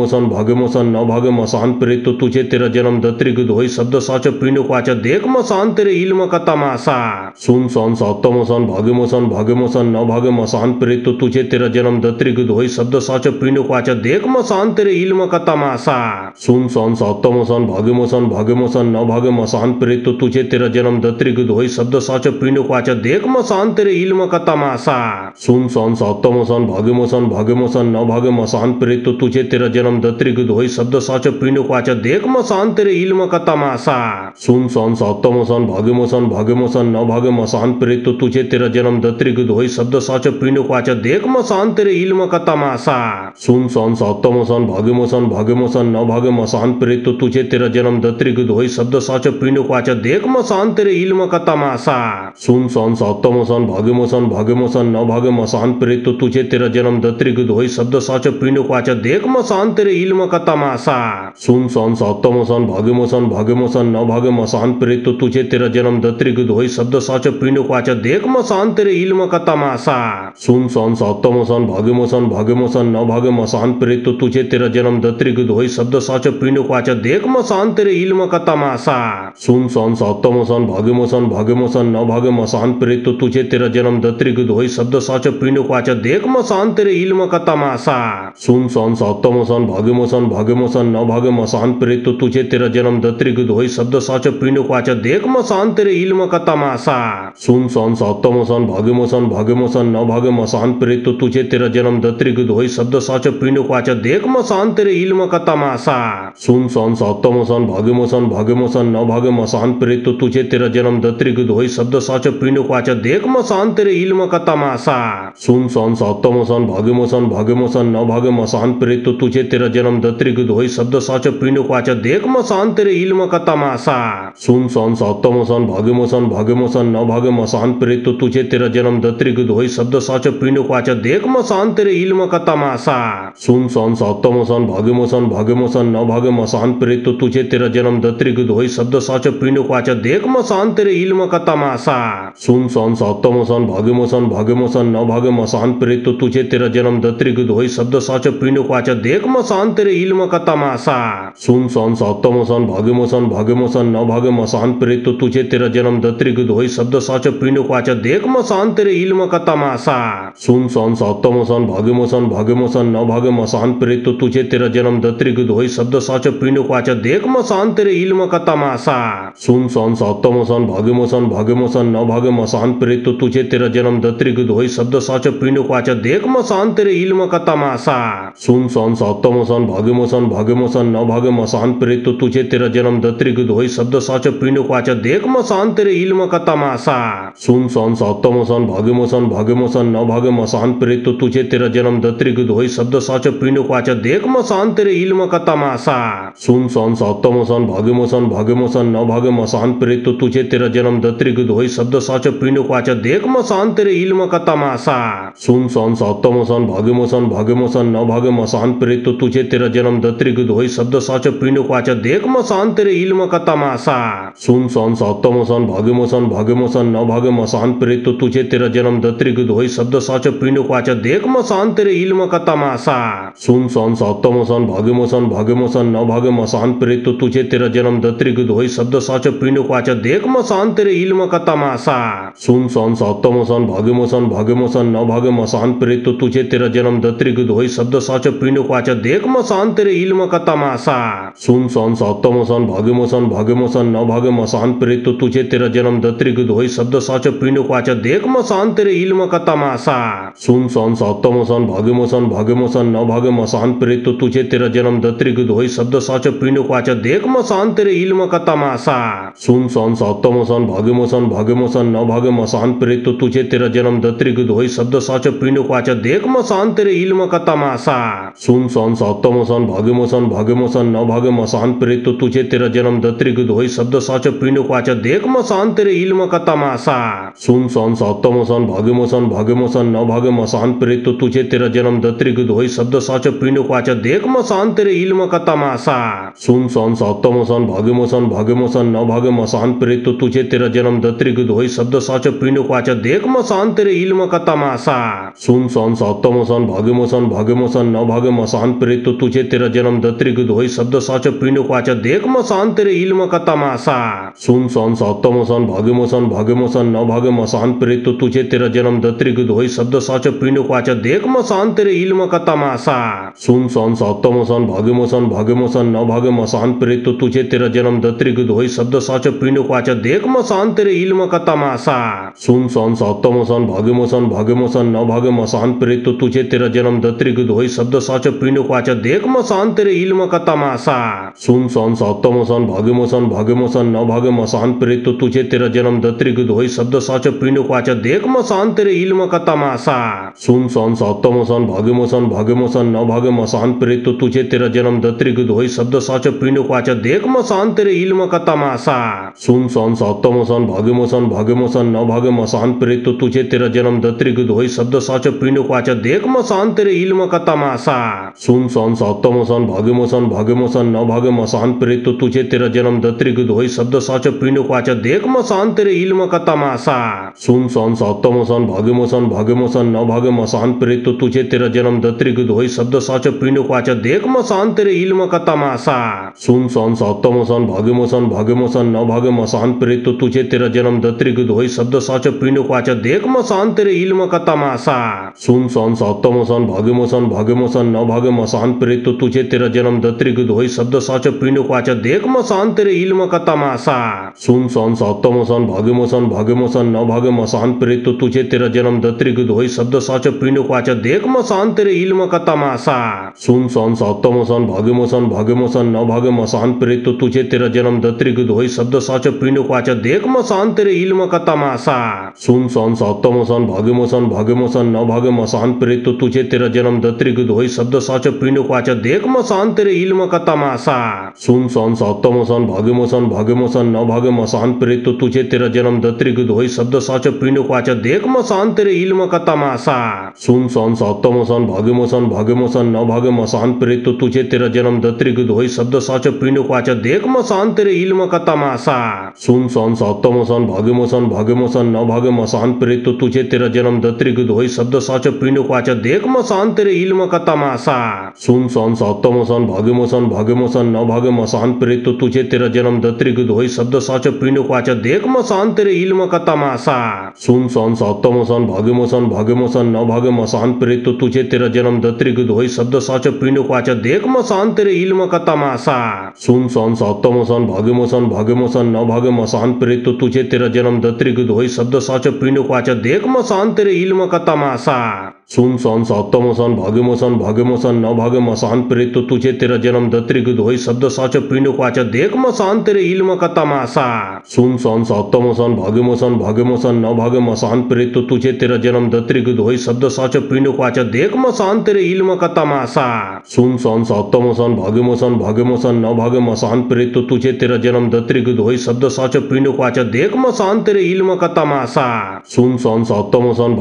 मसन न भाग मसान प्रेत तुझे तेरा जन्म दत्रिक धोई शब्द साच पिंड क्वाचा देख मसान तेरे इल्म का तमाशा सुन सन सक्त मसन भाग्य मसन न भाग मसान प्रेत तुझे तेरा जन्म दत्रिक धोई शब्द साच पिंड क्वाचा देख मसान तेरे इल्म का तमाशा सुन सन सक्त मसन भाग्य मसन न भाग मसान प्रेत तुझे तेरा जन्म दत्रिक धोई शब्द साच पिंड क्वाचा देख मसान तेरे इल्म का तमाशा सुन सन सक्त मसन भाग्य मसन न भाग मसान प्रेत तुझे तेरा जन्म दत्रिक धोई शब्द साच पिंड क्वाचा देख मसान तेरे इल्म का तमाशा सुन सन सक्त मसन भाग्य मसन न भाग मसान प्रेत तुझे तेरा जन्म दत्रिक धोई शब्द साच पिंड क्वाचा देख मसान तेरे इल्म का तमाशा सुन सन सक्त मसन भाग्य मसन न भाग मसान प्रेत तुझे तेरा जन्म दत्रिक धोई शब्द साच पिंड क्वाचा देख मसान तेरे इल्म का तमाशा सुन सन सक्त मसन भाग्य मसन न भाग मसान प्रेत तुझे तेरा जन्म दत्रिक धोई शब्द साच पिंड क्वाचा देख मसान तेरे इल्म का तमाशा सुन सन सक्त मसन भाग्य मसन न भाग मसान प्रेत तुझे तेरा जन्म दत्रिक धोई शब्द साच पिंड क्वाचा देख मसान तेरे इल्म का तमाशा सुन सन सक्त मसन भाग्य मसन न भाग मसान प्रेत तुझे तेरा जन्म दत्रिक धोई शब्द साच पिंड क्वाचा देख मसान तेरे इल्म का तमाशा सुन सन सक्त मसन भाग्य मसन न भाग मसान प्रेत तुझे तेरा जन्म दत्रिक धोई शब्द साच पिंड क्वाचा देख मसान तेरे इल्म का तमाशा सुन सन सक्त मसन भाग्य मसन न भाग मसान प्रेत तुझे तेरा जन्म दत्रिक धोई शब्द साच पिंड क्वाचा देख मसान तेरे इल्म का तमाशा सुन सन सक्त मसन भाग्य मसन न भाग मसान प्रेत तुझे तेरा जन्म दत्रिक धोई शब्द साच पिंड क्वाचा देख मसान तेरे इल्म का तमाशा सुन सन सक्त मसन भाग्य मसन न भाग मसान प्रेत तुझे तेरा जन्म दत्रिक धोई शब्द साच पिंड क्वाचा देख मसान तेरे इल्म का तमाशा सुन सन सक्त मसन भाग्य मसन न भाग मसान प्रेत तुझे तेरा जन्म दत्रिक धोई शब्द साच पिंड क्वाचा देख मसान तेरे इल्म का तमाशा सुन सन सक्त मसन भाग्य मसन न भाग मसान प्रेत तुझे तेरा जन्म दत्रिक धोई शब्द साच पिंड क्वाचा देख मसान तेरे इल्म का तमाशा सुन सन सक्त मसन भाग्य मसन न भाग मसान प्रेत तुझे तेरा जन्म दत्रिक धोई शब्द साच पिंड क्वाचा देख मसान तेरे इल्म का तमाशा सुन सन सक्त मसन भाग्य मसन न भाग मसान प्रेत तुझे तेरा जन्म दत्रिक धोई शब्द साच पिंड क्वाचा देख मसान तेरे इल्म का तमाशा सुन सन सक्त मसन भाग्य मसन न भाग मसान प्रेत तुझे तेरा जन्म दत्रिक धोई शब्द साच पिंड क्वाचा देख मसान तेरे इल्म का तमाशा सुन सन सक्त मसन भाग्य मसन न भाग मसान प्रेत तुझे तेरा जन्म दत्रिक धोई शब्द साच पिंड क्वाचा देख मसान तेरे इल्म का तमाशा सुन सन सक्त मसन भाग्य मसन न भाग मसान प्रेत तुझे तेरा जन्म दत्रिक धोई शब्द साच पिंड क्वाचा देख मसान तेरे इल्म का तमाशा सुन सन सक्त मसन भाग्य मसन न भाग मसान प्रेत तुझे तेरा जन्म दत्रिक धोई शब्द साच पिंड क्वाचा देख मसान तेरे इल्म का तमाशा सुन सन सक्त मसन भाग्य मसन न भाग मसान प्रेत तुझे तेरा जन्म दत्रिक धोई शब्द साच पिंड क्वाचा देख मसान तेरे इल्म का तमाशा सुन सन सक्त मसन भाग्य मसन न भाग मसान प्रेत तुझे तेरा जन्म दत्रिक धोई शब्द साच पिंड क्वाचा देख मसान तेरे इल्म का तमाशा सुन सन सक्त मसन भाग्य मसन न भाग मसान प्रेत तुझे तेरा जन्म दत्रिक धोई शब्द साच पिंड क्वाचा देख मसान तेरे इल्म का तमाशा सुन सन सक्त मसन भाग्य मसन न भाग मसान प्रेत तुझे तेरा जन्म दत्रिक धोई शब्द साच पिंड क्वाचा देख मसान तेरे इल्म का तमाशा सुन सन सक्त मसन भाग्य मसन न भाग मसान प्रेत तुझे तेरा जन्म दत्रिक धोई शब्द साच पिंड क्वाचा देख मसान तेरे इल्म का तमाशा सुन सन सक्त मसन भाग्य मसन न भाग मसान प्रेत तुझे तेरा जन्म दत्रिक धोई शब्द साच पिंड क्वाचा देख मसान तेरे इल्म का तमाशा सुन सन सक्त मसन भाग्य मसन न भाग मसान प्रेत तुझे तेरा जन्म दत्रिक धोई शब्द साच पिंड क्वाचा देख मसान तेरे इल्म का तमाशा सुन सन सक्त मसन भाग्य मसन न भाग मसान प्रेत तुझे तेरा जन्म दत्रिक धोई शब्द साच पिंड क्वाचा देख मसान तेरे इल्म का तमाशा सुन सन सक्त मसन भाग्य मसन न भाग मसान प्रेत तुझे तेरा जन्म दत्रिक धोई शब्द साच पिंड क्वाचा देख मसान तेरे इल्म का तमाशा सुन सन सक्त मसन भाग्य मसन न भाग मसान प्रेत तुझे तेरा जन्म दत्रिक धोई शब्द साच पिंड क्वाचा देख मसान तेरे इल्म का तमाशा सुन सन सक्त मसन भाग्य मसन न भाग मसान प्रेत तुझे तेरा जन्म दत्रिक धोई शब्द साच पिंड क्वाचा देख मसान तेरे इल्म का तमाशा सुन सन सक्त मसन भाग्य मसन न भाग मसान प्रेत तुझे तेरा जन्म जन्म दत्रिक दोई शब्द साच पिंड क्वाच देख मसान तेरे इल्म का तमाशा सुन सन सप्तमोसन भाग्यमोसन भाग्यमोसन न भाग्य मसान प्रेत तो तुझे तेरा जन्म दत्रिक दोई शब्द साच पिंड क्वाच देख मसान तेरे इल्म का तमाशा सुन सन सप्तमोसन भाग्यमोसन भाग्यमोसन न भाग्य मसान प्रेत तो तुझे तेरा जन्म दत्रिक दोई शब्द साच पिंड क्वाच देख मसान तेरे इल्म का तमाशा सुन सन सप्तमोसन भाग्यमोसन भाग्यमोसन न भाग्य मसान प्रेत तो तुझे तेरा जन्म दत्रिक दोई शब्द साच पिंड क्वाच देख मसान तेरे इल्म का तमाशा सुन सन सप्तमोसन भाग्यमोसन भाग्यमोसन न भाग्य मसान प्रेत तो तुझे तेरा जन्म दत्रिक दोई शब्द साच पिंड क्वाच देख मसान तेरे इल्म का तमाशा सुन सन सप्तमोसन भाग्यमोसन भाग्यमोसन न भाग्य मसान प्रेत तो तुझे तेरा जन्म दत्रिक दोई शब्द साच पिंड क्वाच देख मसान तेरे इल्म का तमाशा सुन सन सप्तमोसन भाग्यमोसन भाग्यमोसन न भाग्य मसान प्रेत तो तुझे तेरा जन्म दत्रिक दोई शब्द साच पिंड क्वाच देख मसान तेरे इल्म का तमाशा सुन सन सप्तमोसन भाग्यमोसन भाग्यमोसन न भाग्य मसान प्रेत तो तुझे तेरा जन्म दत्रिक दोई शब्द साच पिंड क्वाच देख मसान तेरे इल्म का तमाशा सुन सन सप्तमोसन भाग्यमोसन भाग्यमोसन न भाग्य मसान प्रेत तो तुझे तेरा जन्म दत्रिक दोई शब्द साच पिंड क्वाच देख मसान तेरे इल्म का तमाशा सुन सन सप्तमोसन भाग्यमोसन भाग्यमोसन न भाग्य मसान प्रेत तो तुझे तेरा जन्म दत्रिक दोई शब्द साच पिंड क्वाच देख मसान तेरे इल्म का तमाशा सुन सन सप्तमोसन भाग्यमोसन भाग्यमोसन न भाग्य मसान प्रेत तो तुझे तेरा जन्म दत्रिक दोई शब्द साच पिंड क्वाच देख मसान तेरे इल्म का तमाशा सुन सन सप्तमोसन भाग्यमोसन भाग्यमोसन न भाग्य मसान प्रेत तो तुझे तेरा जन्म दत्रिक दोई शब्द साच पिंड क्वाच देख मसान तेरे इल्म का तमाशा सुन सन सप्तमोसन भाग्यमोसन भाग्यमोसन न भाग्य मसान प्रेत तो तुझे तेरा जन्म दत्रिक दोई शब्द साच पिंड क्वाच देख मसान तेरे इल्म का तमाशा सुन सन सप्तमोसन भाग्यमोसन भाग्यमोसन न भाग्य मसान प्रेत तो तुझे तेरा जन्म दत्रिक दोई शब्द साच पिंड क्वाच देख मसान तेरे इल्म का तमाशा सुन सन सप्तमोसन भाग्यमोसन भाग्यमोसन न भाग्य मसान प्रेत तो तुझे तेरा जन्म दत्रिक दोई शब्द साच पिंड क्वाच देख मसान तेरे इल्म का तमाशा सुन सन सप्तमोसन भाग्यमोसन भाग्यमोसन न भाग्य मसान प्रेत तो तुझे तेरा जन्म दत्रिक दोई शब्द साच पिंड क्वाच देख मसान तेरे इल्म का तमाशा सुन सन सप्तमोसन भाग्यमोसन भाग्यमोसन न भाग्य मसान प्रेत तो तुझे तेरा जन्म दत्रिक दोई शब्द साच पिंड क्वाच देख मसान तेरे इल्म का तमाशा सुन सन सप्तमोसन भाग्यमोसन भाग्यमोसन न भाग्य मसान प्रेत तो तुझे तेरा जन्म दत्रिक दोई शब्द साच पिंड क्वाच देख मसान तेरे इल्म का तमाशा सुन सन सप्तमोसन भाग्यमोसन भाग्यमोसन न भाग्य मसान प्रेत तो तुझे तेरा जन्म दत्रिक दोई शब्द साच पिंड क्वाच देख मसान तेरे इल्म का तमाशा सुन सन सप्तमोसन भाग्यमोसन भाग्यमोसन न भाग्य मसान प्रेत तो तुझे तेरा जन्म दत्रिक दोई शब्द साच पिंड क्वाच देख मसान तेरे इल्म का तमाशा सुन सन सप्तमोसन भाग्यमोसन भाग्यमोसन न भाग्य मसान प्रेत तो तुझे तेरा जन्म दत्रिक दोई शब्द साच पिंड क्वाच देख मसान तेरे इल्म का तमाशा सुन सन सप्तमोसन भाग्यमोसन भाग्यमोसन न भाग्य मसान प्रेत तो तुझे तेरा जन्म दत्रिक दोई शब्द साच पिंड क्वाच देख मसान तेरे इल्म का तमाशा सुन सन सप्तमोसन भाग्यमोसन भाग्यमोसन न भाग्य मसान प्रेत तो तुझे तेरा जन्म दत्रिक दोई शब्द साच पिंड क्वाच देख मसान तेरे इल्म का तमाशा सुन सन सप्तमोसन भाग्यमोसन भाग्यमोसन न भाग्य मसान प्रेत तो तुझे तेरा जन्म दत्रिक दोई शब्द साच पिंड क्वाच देख मसान तेरे इल्म का तमाशा सुन सन सप्तमोसन भाग्यमोसन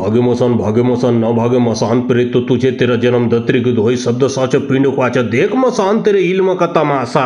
भाग्यमोसन न भाग्य मसान प्रेत तो तुझे तेरा जन्म दत्रिक दोई शब्द साच पिंड क्वाच देख मसान तेरे इल्म का तमाशा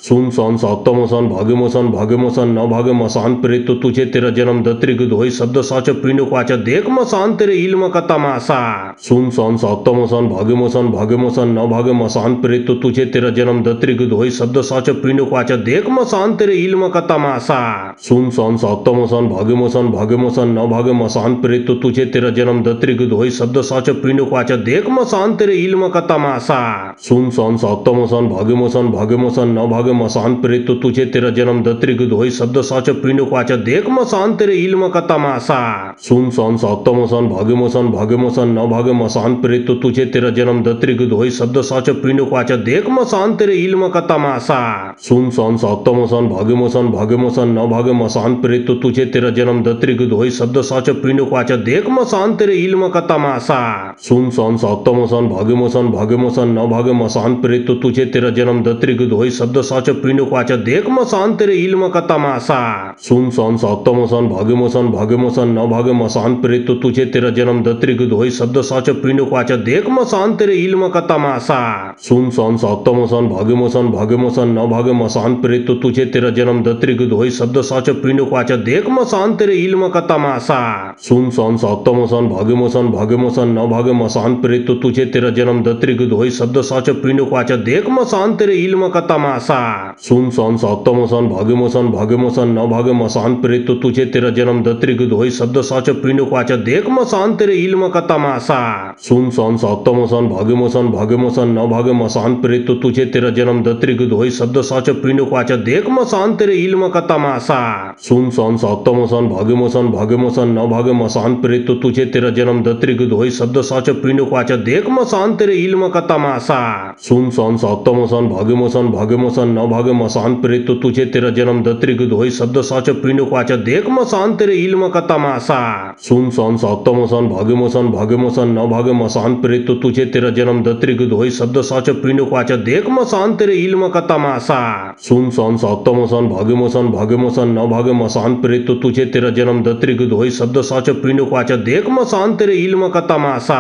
सुन सन सप्तमोसन भाग्यमोसन भाग्यमोसन न भाग्य मसान प्रेत तो तुझे तेरा जन्म दत्रिक दोई शब्द साच पिंड क्वाच देख मसान तेरे इल्म का तमाशा सुन सन सप्तमोसन भाग्यमोसन भाग्यमोसन न भाग्य मसान प्रेत तो तुझे तेरा जन्म दत्रिक दोई शब्द साच पिंड क्वाच देख मसान तेरे इल्म का तमाशा सुन सन सप्तमोसन भाग्यमोसन भाग्यमोसन न भाग्य मसान प्रेत तो तुझे तेरा जन्म दत्रिक दोई शब्द साच पिंड क्वाच देख मसान तेरे इल्म का तमाशा सुन सन सप्तमोसन भाग्यमोसन भाग्यमोसन न भाग्य मसान प्रेत तो तुझे तेरा जन्म दत्रिक दोई शब्द साच पिंड क्वाच देख मसान तेरे इल्म का तमाशा सुन सन सप्तमोसन भाग्यमोसन भाग्यमोसन न भाग्य मसान प्रेत तो तुझे तेरा जन्म दत्रिक दोई शब्द साच पिंड क्वाच देख मसान तेरे इल्म का तमाशा सुन सन सप्तमोसन भाग्यमोसन भाग्यमोसन न भाग्य मसान प्रेत तो तुझे तेरा जन्म दत्रिक दोई शब्द साच पिंड क्वाच देख मसान तेरे इल्म का तमाशा सुन सन सप्तमोसन भाग्यमोसन भाग्यमोसन न भाग्य मसान प्रेत तो तुझे तेरा जन्म दत्रिक दोई शब्द साच पिंड क्वाच देख मसान तेरे इल्म का तमाशा सुन सन सप्तमसन भाग्यमोसन भाग्यमोसन नभाग मसान प्रेत तुझे तेरा जन्म दत्रिक धोई शब्द साच पिंड क्वाच देख मसान तेरे इल्म का तमाशा सुन सन सप्तमसन भाग्यमोसन भाग्यमोसन नभाग मसान प्रेत तुझे तेरा जन्म दत्रिक धोई शब्द साच पिंड क्वाच देख मसान तेरे इल्म का तमाशा सुन सन सप्तमसन भाग्यमोसन भाग्यमोसन नभाग मसान प्रेत तुझे तेरा जन्म दत्रिक धोई शब्द साच पिंड क्वाच देख मसान तेरे इल्म का तमाशा सुन सन सप्तमसन भाग्यमोसन भाग्यमोसन नभाग मसान प्रेत तुझे तेरा जन्म दत्रिक धोई शब्द साच पिंड क्वाच देख मसान तेरे इल्म का तमाशा सुन सन सप्तमसन भाग्यमोसन भाग्यमोसन नभाग मसान प्रेत तुझे तेरा जन्म दत्रिक धोई शब्द साच पिंड क्वाच देख मसान तेरे इल्म का तमाशा सुन सन सप्तमसन भाग्यमोसन भाग्यमोसन नभाग मसान प्रेत तुझे तेरा जन्म दत्रिक धोई शब्द साच पिंड क्वाच देख मसान तेरे इल्म का तमाशा सुन सन सप्तमसन भाग्यमोसन भाग्यमोसन नभाग मसान प्रेत तुझे तेरा जन्म दत्रिक धोई शब्द साच पिंड क्वाच देख मसान तेरे इल्म का तमाशा सुन सन सप्तमसन भाग्यमोसन भाग्यमोसन नभाग मसान प्रेत तुझे तेरा जन्म दत्रिक धोई शब्द साच पिंड क्वाच देख मसान तेरे इल्म का तमाशा सुन सन सप्तमसन भाग्यमोसन भाग्यमोसन नभाग मसान प्रेत तुझे तेरा जन्म दत्रिक धोई शब्द साच पिंड क्वाच देख मसान तेरे इल्म का तमाशा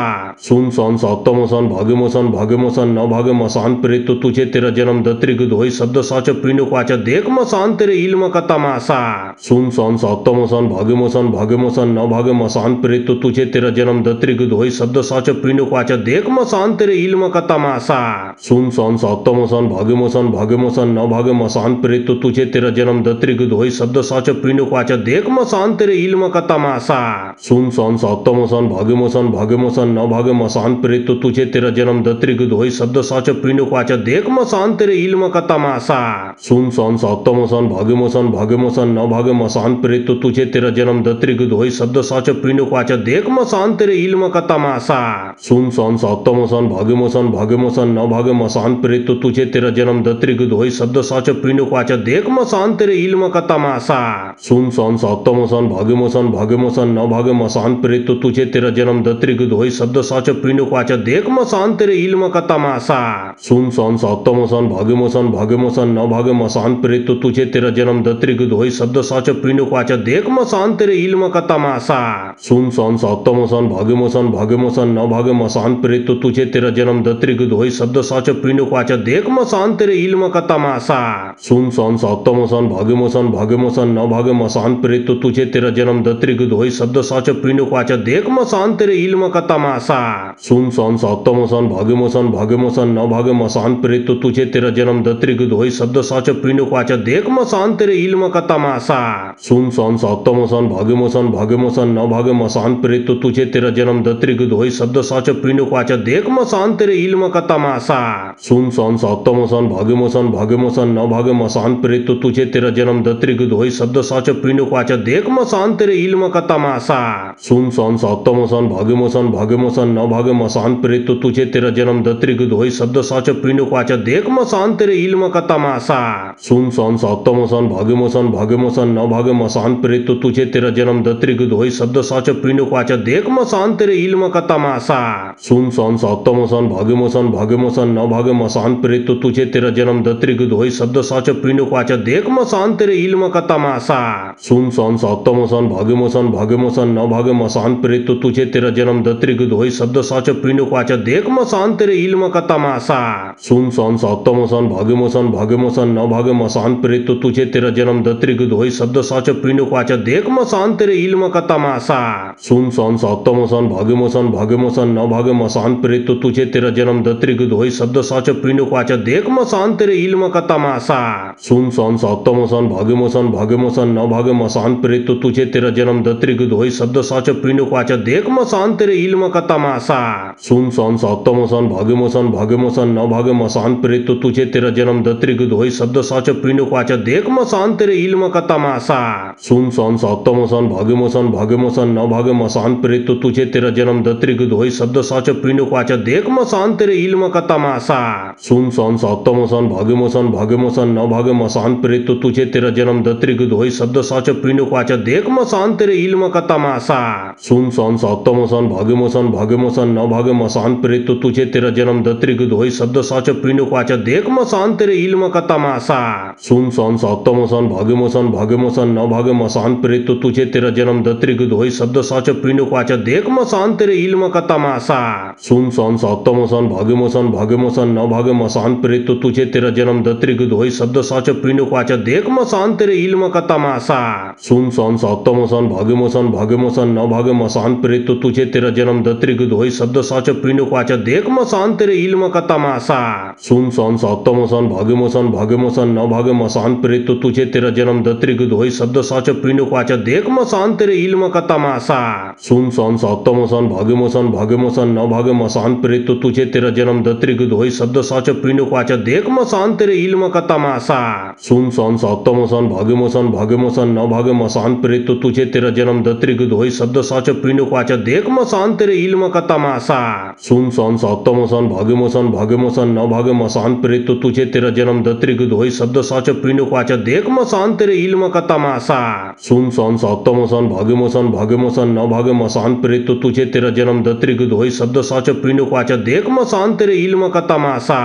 सुन सन सप्तमसन भाग्यमोसन भाग्यमोसन नभाग मसान प्रेत तुझे तेरा जन्म दत्रिक धोई शब्द साच पिंड क्वाच देख मसान तेरे इल्म का तमाशा सुन सन सप्तमसन भाग्यमोसन भाग्यमोसन नभाग मसान प्रेत तुझे तेरा जन्म दत्रिक धोई शब्द साच पिंड क्वाच देख मसान तेरे इल्म का तमाशा सुन सन सप्तमसन भाग्यमोसन भाग्यमोसन नभाग मसान प्रेत तुझे तेरा जन्म दत्रिक धोई शब्द साच पिंड क्वाच देख मसान तेरे इल्म का तमाशा सुन सन सप्तमसन भाग्यमोसन भाग्यमोसन नभाग मसान प्रेत तुझे तेरा जन्म दत्रिक धोई शब्द साच पिंड क्वाच देख मसान तेरे इल्म का तमाशा सुन सन सप्तमसन भाग्यमोसन भाग्यमोसन नभाग मसान प्रेत तुझे तेरा जन्म दत्रिक धोई शब्द साच पिंड क्वाच देख मसान तेरे इल्म का तमाशा सुन सन सप्तमसन भाग्यमोसन भाग्यमोसन नभाग मसान प्रेत तुझे तेरा जन्म दत्रिक धोई शब्द साच पिंड क्वाच देख मसान तेरे इल्म का तमाशा सुन सन सप्तमसन भाग्यमोसन भाग्यमोसन नभाग मसान प्रेत तुझे तेरा जन्म दत्रिक धोई शब्द साच पिंड क्वाच देख मसान तेरे इल्म का तमाशा सुन सन सप्तमसन भाग्यमोसन भाग्यमोसन नभाग मसान प्रेत तुझे तेरा जन्म दत्रिक धोई शब्द साच पिंड क्वाच देख मसान तेरे इल्म का तमाशा सुन सन सप्तमसन भाग्यमोसन भाग्यमोसन नभाग मसान प्रेत तुझे तेरा जन्म दत्रिक धोई शब्द साच पिंड क्वाच देख मसान तेरे इल्म का तमाशा सुन सन सप्तमसन भाग्यमोसन भाग्यमोसन नभाग मसान प्रेत तुझे तेरा जन्म दत्रिक धोई शब्द साच पिंड क्वाच देख मसान तेरे इल्म का तमाशा सुन सन सप्तमसन भाग्यमोसन भाग्यमोसन नभाग मसान प्रेत तुझे तेरा जन्म दत्रिक धोई शब्द साच पिंड क्वाच देख मसान तेरे इल्म का तमाशा सुन सन सप्तमसन भाग्यमोसन भाग्यमोसन नभाग मसान प्रेत तुझे तेरा जन्म दत्रिक धोई शब्द साच पिंड क्वाच देख मसान तेरे इल्म का तमाशा सुन सन सप्तमसन भाग्यमोसन भाग्यमोसन नभाग मसान प्रेत तुझे तेरा जन्म दत्रिक धोई शब्द साच पिंड क्वाच देख मसान तेरे इल्म का तमाशा सुन सन सप्तमसन भाग्यमोसन भाग्यमोसन नभाग मसान प्रेत तुझे तेरा जन्म दत्रिक धोई शब्द साच पिंड क्वाच देख मसान तेरे इल्म का तमाशा सुन सन सप्तमसन भाग्यमोसन भाग्यमोसन नभाग मसान प्रेत तुझे तेरा जन्म दत्रिक धोई शब्द साच पिंड क्वाच देख मसान तेरे इल्म का तमाशा सुन सन सप्तमसन भाग्यमोसन भाग्यमोसन नभाग मसान प्रेत तुझे तेरा जन्म दत्रिक धोई शब्द साच पिंड क्वाच देख मसान तेरे इल्म का तमाशा सुन सन सप्तमसन भाग्यमोसन भाग्यमोसन नभाग मसान प्रेत तुझे तेरा जन्म दत्रिक धोई शब्द साच पिंड क्वाच देख मसान तेरे इल्म का तमाशा सुन सन सप्तमसन भाग्यमोसन भाग्यमोसन नभाग मसान प्रेत तुझे तेरा जन्म दत्रिक धोई शब्द साच पिंड क्वाच देख मसान तेरे इल्म का तमाशा सुन सन सप्तमसन भाग्यमोसन भाग्यमोसन नभाग मसान प्रेत तुझे तेरा जन्म दत्रिक धोई शब्द साच पिंड क्वाच देख मसान तेरे इल्म का तमाशा सुन सन सप्तमसन भाग्यमोसन भाग्यमोसन नभाग मसान प्रेत तुझे तेरा जन्म दत्रिक धोई शब्द साच पिंड क्वाच देख मसान तेरे इल्म का तमाशा सुन सन सप्तमसन भाग्यमोसन भाग्यमोसन नभाग मसान प्रेत तुझे तेरा जन्म दत्रिक धोई शब्द साच पिंड क्वाच देख मसान तेरे इल्म का तमाशा सुन सन सप्तमसन भाग्यमोसन भाग्यमोसन नभाग मसान प्रेत तुझे तेरा जन्म दत्रिक धोई शब्द साच पिंड क्वाच देख मसान तेरे इल्म का तमाशा सुन सन सप्तमसन भाग्यमोसन भाग्यमोसन नभाग मसान प्रेत तुझे तेरा जन्म दत्रिक धोई शब्द साच पिंड क्वाच देख मसान तेरे इल्म का तमाशा सुन सन सप्तमसन भाग्यमोसन भाग्यमोसन नभाग्य मसान प्रेत तो तुझे तेरा जन्म दत्रिक दोई शब्द साच पिंड वाचा देख मसान तेरे इल्म का तमाशा सुन सन सप्तमसन भाग्यमोसन भाग्यमोसन नभाग्य मसान प्रेत तो तुझे तेरा जन्म दत्रिक दोई शब्द साच पिंड वाचा देख मसान तेरे इल्म का तमाशा सुन सन सप्तमसन भाग्यमोसन भाग्यमोसन नभाग्य मसान प्रेत तो तुझे तेरा जन्म दत्रिक दोई शब्द साच पिंड वाचा देख मसान तेरे इल्म का तमाशा सुन सन सप्तमसन भाग्यमोसन भाग्यमोसन नभाग्य मसान प्रेत तो तुझे तेरा जन्म दत्रिक दोई शब्द साच पिंड वाचा देख मसान तेरे इल्म का तमाशा सुन सन सप्तमसन भाग्यमोसन भाग्यमोसन नभाग्य मसान प्रेत तो तुझे तेरा जन्म दत्रिक दोई शब्द साच पिंड वाचा देख मसान तेरे इल्म का तमाशा सुन सन सप्तमसन भाग्यमोसन भाग्यमोसन नभाग्य मसान प्रेत तो तुझे तेरा जन्म दत्रिक दोई शब्द साच पिंड वाचा देख मसान तेरे इल्म का तमाशा सुन सन सप्तमसन भाग्यमोसन भाग्यमोसन नभाग्य मसान प्रेत तो तुझे तेरा जन्म दत्रिक दोई शब्द साच पिंड वाचा देख मसान तेरे इल्म का तमाशा सुन सन सप्तमसन भाग्यमोसन भाग्यमोसन नभाग्य मसान प्रेत तो तुझे तेरा जन्म दत्रिक दोई शब्द साच पिंड वाचा देख मसान तेरे इल्म का तमाशा सुन सन सप्तमसन भाग्यमोसन भाग्यमोसन नभाग्य मसान प्रेत तो तुझे तेरा जन्म दत्रिक दोई शब्द साच पिंड वाचा देख मसान तेरे इल्म का तमाशा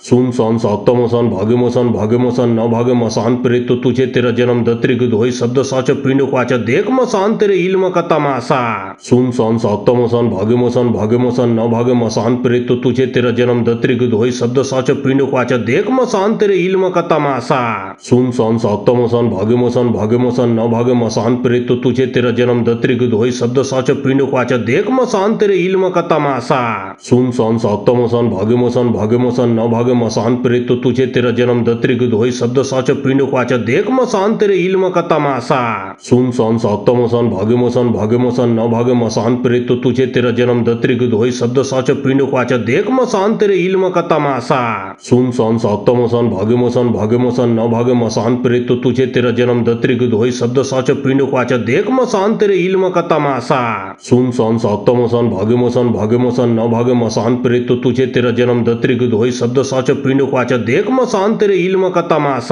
सुन सन सप्तमसन भाग्यमोसन भाग्यमोसन नभाग्य मसान प्रेत तो तुझे तेरा जन्म दत्रिक दोई शब्द साच पिंड वाचा देख मसान तेरे इल्म का तमाशा सुन सन सप्तमसन भाग्यमोसन भाग्यमोसन नभाग्य मसान प्रेत तो तुझे तेरा जन्म दत्रिक दोई शब्द साच पिंड वाचा देख मसान तेरे इल्म का तमाशा सुन सन सप्तमसन भाग्यमोसन भाग्यमोसन नभाग्य मसान प्रेत तो तुझे तेरा जन्म दत्रिक दोई शब्द साच पिंड वाचा देख मसान तेरे इल्म का तमाशा सुन सन सप्तमसन भाग्यमोसन भाग्यमोसन नभाग्य मसान प्रेत तो तुझे तेरा जन्म दत्रिक दोई शब्द साच पिंड वाचा देख मसान तेरे इल्म का तमाशा सुन सन सप्तमसन भाग्यमोसन भाग्यमोसन नभाग्य मसान प्रेत तो तुझे तेरा जन्म दत्रिक दोई शब्द साच पिंड वाचा देख मसान तेरे इल्म का तमाशा सुन सन सप्तमसन भाग्यमोसन भाग्यमोसन नभाग्य मसान प्रेत तो तुझे तेरा जन्म दत्रिक दोई शब्द साच पिंड वाचा देख मसान तेरे इल्म का तमाशा सुन सन सप्तमसन भाग्यमोसन भाग्यमोसन नभाग्य मसान प्रेत तो तुझे तेरा जन्म दत्रिक दोई शब्द साच पिंड वाचा देख मसान तेरे इल्म का तमाशा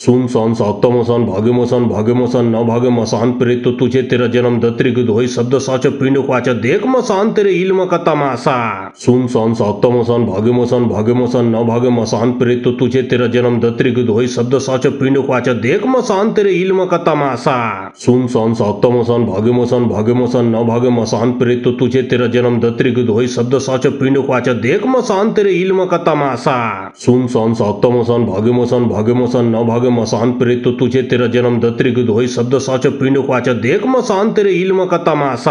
सुन सन सप्तमसन भाग्यमोसन भाग्यमोसन नभाग्य मसान प्रेत तो तुझे तेरा जन्म दत्रिक दोई शब्द साच पिंड वाचा देख मसान तेरे इल्म का तमाशा सुन सन सप्तमसन भाग्यमोसन भाग्यमोसन नभाग्य मसान प्रेत तो तुझे तेरा जन्म दत्रिक दोई शब्द साच पिंड वाचा देख मसान तेरे इल्म का तमाशा सुन सन सप्तमसन भाग्यमोसन भाग्यमोसन नभाग्य मसान प्रेत तो तुझे तेरा जन्म दत्रिक दोई शब्द साच पिंड वाचा देख मसान तेरे इल्म का तमाशा सुन सन सप्तमसन भाग्यमोसन भाग्यमोसन नभाग्य मसान प्रेत तो तुझे तेरा जन्म दत्रिक दोई शब्द साच पिंड वाचा देख मसान तेरे इल्म का तमाशा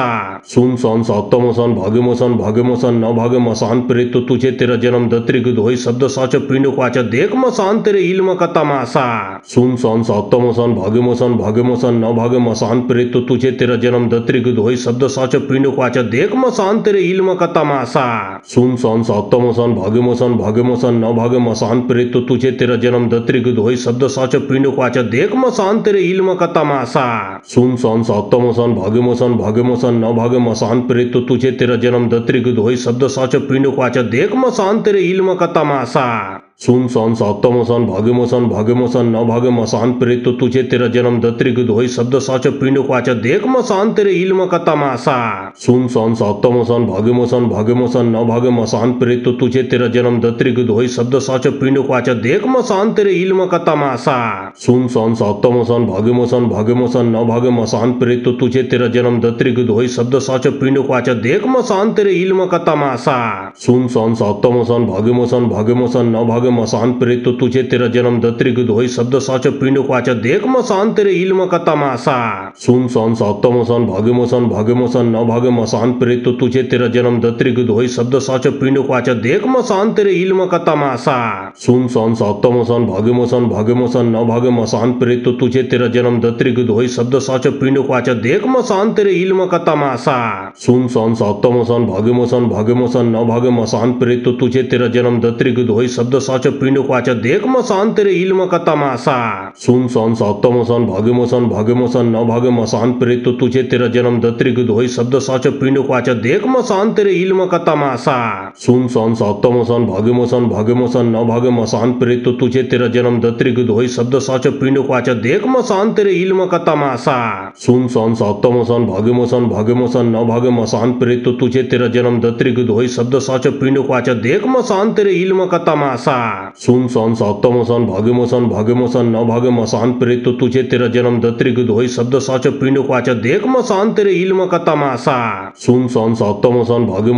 सुन सन सप्तमसन भाग्यमोसन भाग्यमोसन नभाग्य मसान प्रेत तो तुझे तेरा जन्म दत्रिक दोई शब्द साच पिंड वाचा देख मसान तेरे इल्म का तमाशा सुन सन सप्तमसन भाग्यमोसन भाग्यमोसन नभाग्य मसान प्रेत तो तुझे तेरा जन्म दत्रिक दोई शब्द साच पिंड वाचा देख मसान तेरे इल्म का तमाशा सुन सन सप्तमसन भाग्यमोसन भाग्यमोसन नभाग्य मसान प्रेत तो तुझे तेरा जन्म दत्रिक दोई शब्द साच पिंड वाचा देख मसान तेरे इल्म का तमाशा सुन सन सप्तमसन भाग्यमोसन भाग्यमोसन नभाग्य मसान प्रेत तो तुझे तेरा जन्म दत्रिक दोई शब्द साच पिंड वाचा देख मसान तेरे इल्म का तमाशा सुन सन सप्तमसन भाग्यमोसन भाग्यमोसन नभाग्य मसान प्रेत तो तुझे तेरा जन्म दत्रिक दोई शब्द साच पिंड वाचा देख मसान तेरे इल्म का तमाशा सुन सन सप्तमसन भाग्यमोसन भाग्यमोसन नभाग्य मसान प्रेत तो तुझे तेरा जन्म दत्रिक दोई शब्द साच पिंड वाचा देख मसान तेरे इल्म का तमाशा सुन सन सप्तमसन भाग्यमोसन भाग्यमोसन नभाग्य मसान प्रेत तो तुझे तेरा जन्म दत्रिक दोई शब्द साच पिंड वाचा देख मसान तेरे इल्म का तमाशा सुन सन सप्तमसन भाग्यमोसन भाग्यमोसन नभाग्य मसान प्रेत तो तुझे तेरा जन्म दत्रिक दोई शब्द साच पिंड वाचा देख मसान तेरे इल्म का तमाशा सुन सन सप्तमसन भाग्यमोसन भाग्यमोसन नभाग्य मसान प्रेत तो तुझे तेरा जन्म दत्रिक दोई शब्द साच पिंड वाचा देख मसान तेरे इल्म का तमाशा सुन सन सप्तमसन भाग्यमोसन भाग्यमोसन नभाग्य मसान प्रेत तो तुझे तेरा जन्म दत्रिक दोई शब्द साच पिंड वाचा देख मसान तेरे इल्म का तमाशा सुन सन सप्तमसन भाग्यमोसन भाग्यमोसन नभाग्य मसान प्रेत तो तुझे तेरा जन्म दत्रिक दोई शब्द साच पिंड क्वाच देख मसान तेरे इल्म का तमाशा सुन सन साक्त मसन भाग्य मसन न भाग्य मसान प्रेत तो तुझे तेरा जन्म दत्रिक धोई शब्द साच पिंड क्वाच देख मसान तेरे इल्म का तमाशा सुन सन साक्त मसन भाग्य मसन न भाग्य मसान प्रेत तो तुझे तेरा जन्म दत्रिक धोई शब्द साच पिंड क्वाच देख मसान तेरे इल्म का तमाशा सुन सन साक्त मसन भाग्य मसन न भाग्य मसान प्रेत तो तुझे तेरा जन्म दत्रिक धोई शब्द साच पिंड क्वाच देख मसान तेरे इल्म का तमाशा सुन सन साक्त मसन भाग्य मसन न भाग्य मसान प्रेत तो तुझे तेरा जन्म दत्रिक धोई शब्द साच पिंड क्वाच देख मसान तेरे इल्म का तमाशा सुन सन साक्त मसन भाग्य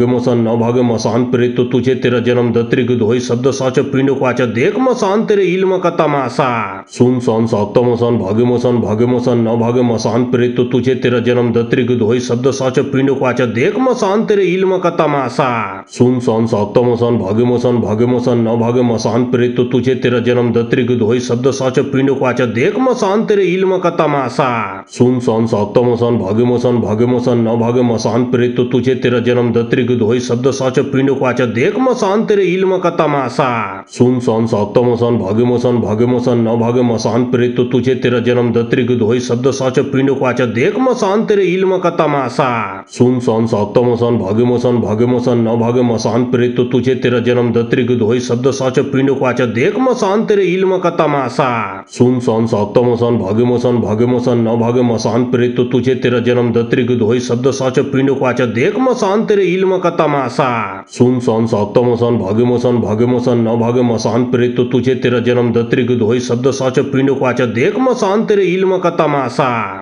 मसन न भाग्य मसान प्रेत तो तुझे तेरा जन्म दत्रिक धोई शब्द साच पिंड क्वाच देख मसान तेरे इल्म का तमाशा सुन सन साक्त मसन भाग्य मसन न भाग्य मसान प्रेत तो तुझे तेरा जन्म दत्रिक धोई शब्द साच पिंड क्वाच देख मसान तेरे इल्म का तमाशा सुन सन साक्त मसन भाग्य मसन न भाग्य मसान प्रेत तो तुझे तेरा जन्म दत्रिक धोई शब्द साच पिंड क्वाच देख मसान तेरे इल्म का तमाशा सुन सन साक्त मसन भाग्य मसन न भाग्य मसान प्रेत तो तुझे तेरा जन्म दत्रिक धोई शब्द साच पिंड क्वाच देख मसान तेरे इल्म का तमाशा सुन सन साक्त मसन भाग्य मसन न भाग्य मसान प्रेत तो तुझे तेरा जन्म दत्रिक धोई शब्द साच पिंड क्वाच देख मसान तेरे इल्म का तमाशा सुन सन साक्त मसन भाग्य मसन न भाग्य मसान प्रेत तो तुझे तेरा जन्म दत्रिक धोई शब्द साच पिंड क्वाच देख मसान तेरे इल्म का तमाशा सुन सन साक्त मसन भाग्य मसन न भाग्य मसान प्रेत तो तुझे तेरा जन्म दत्रिक धोई शब्द साच पिंड क्वाच देख मसान तेरे इल्म का तमाशा सुन सन साक्त मसन भाग्य मसन न भाग्य मसान प्रेत तो तुझे तेरा जन्म दत्रिक धोई शब्द साच पिंड क्वाच देख मसान तेरे इल्म का तमाशा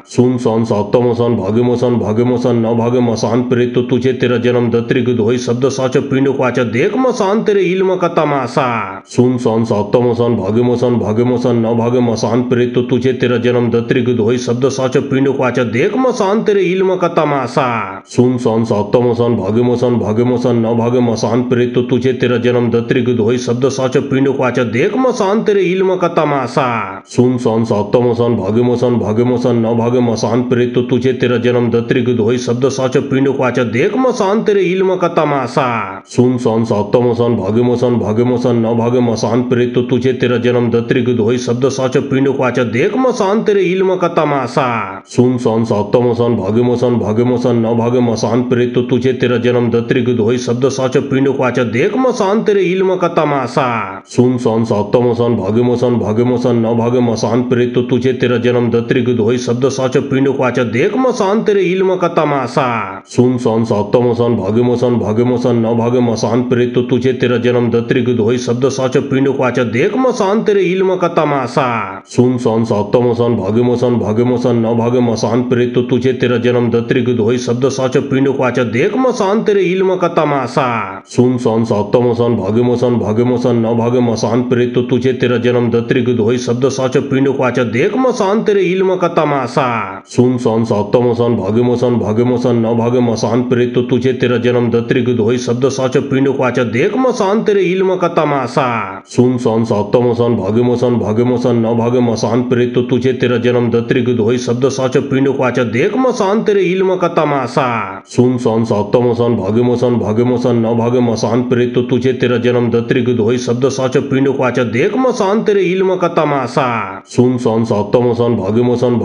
सुन सन साक्त मसन भाग्य मसन न भाग्य मसान प्रेत तो तुझे तेरा जन्म दत्रिक धोई शब्द साच पिंड क्वाच देख मसान तेरे इल्म का तमाशा सुन सन साक्त मसन भाग्य मसन न भाग्य मसान प्रेत तो तुझे तेरा जन्म दत्रिक धोई शब्द साच पिंड क्वाच देख मसान तेरे इल्म का तमाशा सुन सन साक्त मसन भाग्य मसन न भाग्य मसान प्रेत तो तुझे तेरा जन्म दत्रिक धोई शब्द साच पिंड क्वाच देख मसान तेरे इल्म का तमाशा सुन सन साक्त मसन भाग्य मसन न भाग्य मसान प्रेत तो तुझे तेरा जन्म दत्रिक धोई शब्द साच पिंड क्वाच देख मसान तेरे इल्म का तमाशा सुन सन साक्त मसन भाग्य मसन न भाग्य मसान प्रेत तो तुझे तेरा जन्म दत्रिक धोई शब्द साच पिंड क्वाच देख मसान तेरे इल्म का तमाशा सुन सन साक्त मसन भाग्य मसन न भाग्य मसान प्रेत तो तुझे तेरा जन्म दत्रिक धोई शब्द साच पिंड क्वाच देख मसान तेरे इल्म का तमाशा सुन सन साक्त मसन भाग्य मसन न भाग्य मसान प्रेत तो तुझे तेरा जन्म दत्रिक धोई शब्द साच पिंड क्वाच देख मसान तेरे इल्म का तमाशा सुन सन साक्त मसन भाग्य मसन न भाग्य मसान प्रेत तो तुझे तेरा जन्म दत्रिक धोई शब्द साच पिंड क्वाच देख मसान तेरे इल्म का तमाशा सुन सन साक्त मसन भाग्य मसन न भाग्य मसान प्रेत तो तुझे तेरा जन्म दत्रिक धोई शब्द साच पिंड क्वाच देख मसान तेरे इल्म का तमाशा सुन सन साक्त मसन भाग्य मसन न भाग्य मसान प्रेत तो तुझे तेरा जन्म दत्रिक धोई शब्द साच पिंड क्वाच देख मसान तेरे इल्म का तमाशा सुन सन साक्त मसन भाग्य मसन न भाग्य मसान प्रेत तो तुझे तेरा जन्म दत्रिक धोई शब्द साच पिंड क्वाच देख मसान तेरे इल्म का तमाशा सुन सन साक्त मसन भाग्य मसन न भाग्य मसान प्रेत तो तुझे तेरा जन्म दत्रिक धोई शब्द साच पिंड क्वाच देख मसान तेरे इल्म का तमाशा सुन सन साक्त मसन भाग्य मसन न भाग्य मसान प्रेत तो तुझे तेरा जन्म दत्रिक धोई शब्द साच पिंड क्वाच देख मसान तेरे इल्म का तमाशा सुन सन साक्त मसन भाग्य मसन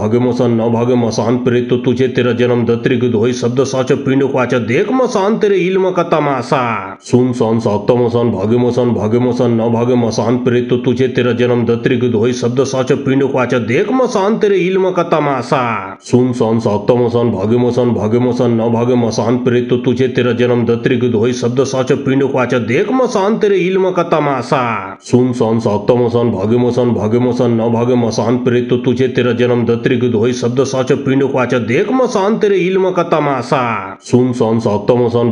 न भाग्य मसान प्रेत तो तुझे तेरा जन्म दत्रिक धोई शब्द साच पिंड क्वाच देख मसान तेरे इल्म का तमाशा सुन सन साक्त मसन भाग्य मसन न भाग्य मसान प्रेत तो तुझे तेरा जन्म दत्रिक धोई शब्द साच पिंड क्वाच देख मसान तेरे इल्म का तमाशा सुन सन साक्त मसन भाग्य मसन न भाग्य मसान प्रेत तो तुझे तेरा जन्म दत्रिक धोई शब्द साच पिंड क्वाच देख मसान तेरे इल्म का तमाशा सुन सन साक्त मसन भाग्य मसन न भाग्य मसान प्रेत तो तुझे तेरा जन्म दत्रिक धोई शब्द साच पिंड क्वाच देख मसान तेरे इल्म का तमाशा सुन सन साक्त मसन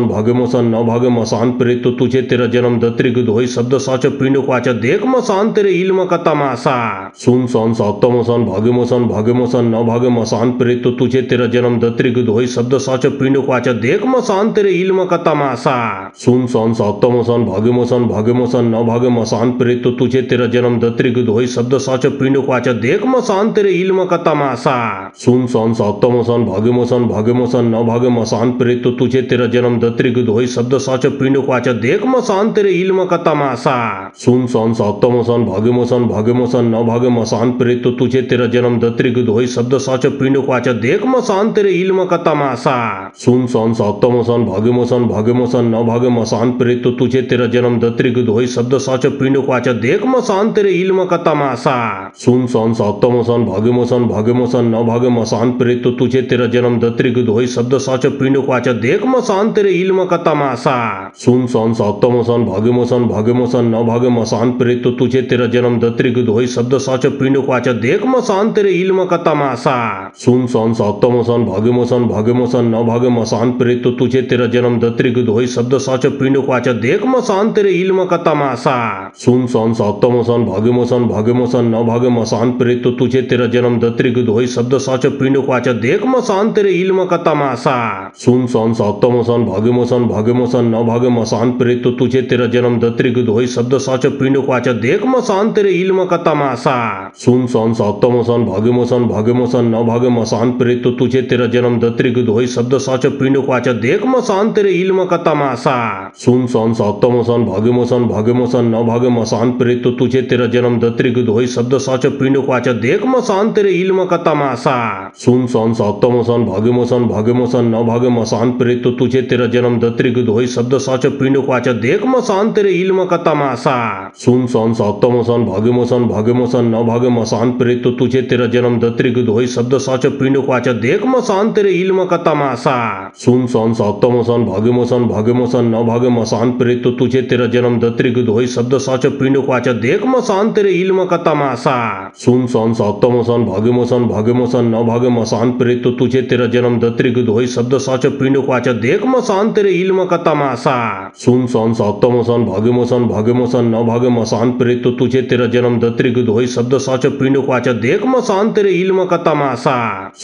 भाग्य मसन न भाग्य मसान प्रेत तो तुझे तेरा जन्म दत्रिक धोई शब्द साच पिंड क्वाच देख मसान तेरे इल्म का तमाशा सुन सन साक्त मसन भाग्य मसन न भाग्य मसान प्रेत तो तुझे तेरा जन्म दत्रिक धोई शब्द साच पिंड क्वाच देख मसान तेरे इल्म का तमाशा सुन सन साक्त मसन भाग्य मसन न भाग्य मसान प्रेत तो तुझे तेरा जन्म दत्रिक धोई शब्द साच पिंड क्वाच देख मसान तेरे इल्म का तमाशा सुन सन साक्त मसन भाग्य मसन न भाग्य मसान प्रेत तो तुझे तेरा जन्म दत्रिक धोई शब्द साच पिंड क्वाच देख मसान तेरे इल्म का तमाशा। सुन सन सक्तमसन भगेमोसन भगेमोसन न भागे मसान प्रेत तो तुझे तेरा जन्म दत्रिक दोई शब्द साच पिंड क्वाचा देख मसान तेरे इल्म का तमाशा। सुन सन सक्तमसन भगेमोसन भगेमोसन न भागे मसान प्रेत तो तुझे तेरा जन्म दत्रिक दोई शब्द साच पिंड क्वाचा देख मसान तेरे इल्म का तमाशा। सुन सन सक्तमसन भगेमोसन भगेमोसन न भागे मसान प्रेत तो तुझे तेरा जन्म दत्रिक दोई शब्द साच पिंड क्वाचा देख मसान तेरे इल्म का तमाशा। सुन सन सक्तमसन भगेमोसन भगेमोसन न भागे मसान प्रेत तो तुझे तेरा जन्म दत्रिक दोई शब्द साच पिंड क्वाचा देख मसान तेरे इल्म का तमाशा। सुन सन सक्तमसन भगेमोसन भगेमोसन न भागे मसान प्रेत तो तुझे तेरा जन्म दत्रिक दोई शब्द साच पिंड क्वाचा देख मसान तेरे इल्म का तमाशा। सुन सन सक्तमसन भगेमोसन भगेमोसन न भागे मसान प्रेत तो तुझे तेरा जन्म दत्रिक दोई शब्द साच पिंड क्वाचा देख मसान तेरे इल्म का तमाशा। सुन सन सक्तमसन भगेमोसन भगेमोसन न भागे मसान प्रेत तो तुझे तेरा जन्म दत्रिक दोई शब्द साच पिंड क्वाचा देख मसान तेरे इल्म का तमाशा। सुन सन सक्तमसन भगेमोसन भगेमोसन न भागे मसान प्रेत तो तुझे तेरा जन्म दत्रिक दोई शब्द साच पिंड क्वाचा देख मसान तेरे इल्म का तमाशा। सुन सन सक्तमसन भगेमोसन भगेमोसन न भागे मसान प्रेत तो तुझे तेरा जन्म दत्रिक दोई शब्द साच पिंड क्वाचा देख मसान तेरे इल्म का तमाशा। सुन सन सक्तमसन भगेमोसन भगेमोसन न भागे मसान प्रेत तो तुझे तेरा जन्म दत्रिक दोई शब्द साच पिंड क्वाचा देख मसान तेरे इल्म का तमाशा। सुन सन सक्तमसन भगेमोसन भगेमोसन न भागे मसान प्रेत तो तुझे तेरा जन्म दत्रिक दोई शब्द साच पिंड क्वाचा देख मसान तेरे इल्म का तमाशा। सुन सन सक्तमसन भगेमोसन भगेमोसन न भागे मसान प्रेत तो तुझे तेरा जन्म दत्रिक दोई शब्द साच पिंड क्वाचा देख मसान तेरे इल्म का तमाशा। सुन सन सक्तमसन भगेमोसन भगेमोसन न भागे मसान प्रेत तो तुझे तेरा जन्म दत्रिक दोई शब्द साच पिंड क्वाचा देख मसान तेरे इल्म का तमाशा। सुन सन सक्तमसन भगेमोसन भगेमोसन न भागे मसान प्रेत तो तुझे तेरा जन्म दत्रिक दोई शब्द साच पिंड क्वाचा देख मसान तेरे इल्म का तमाशा।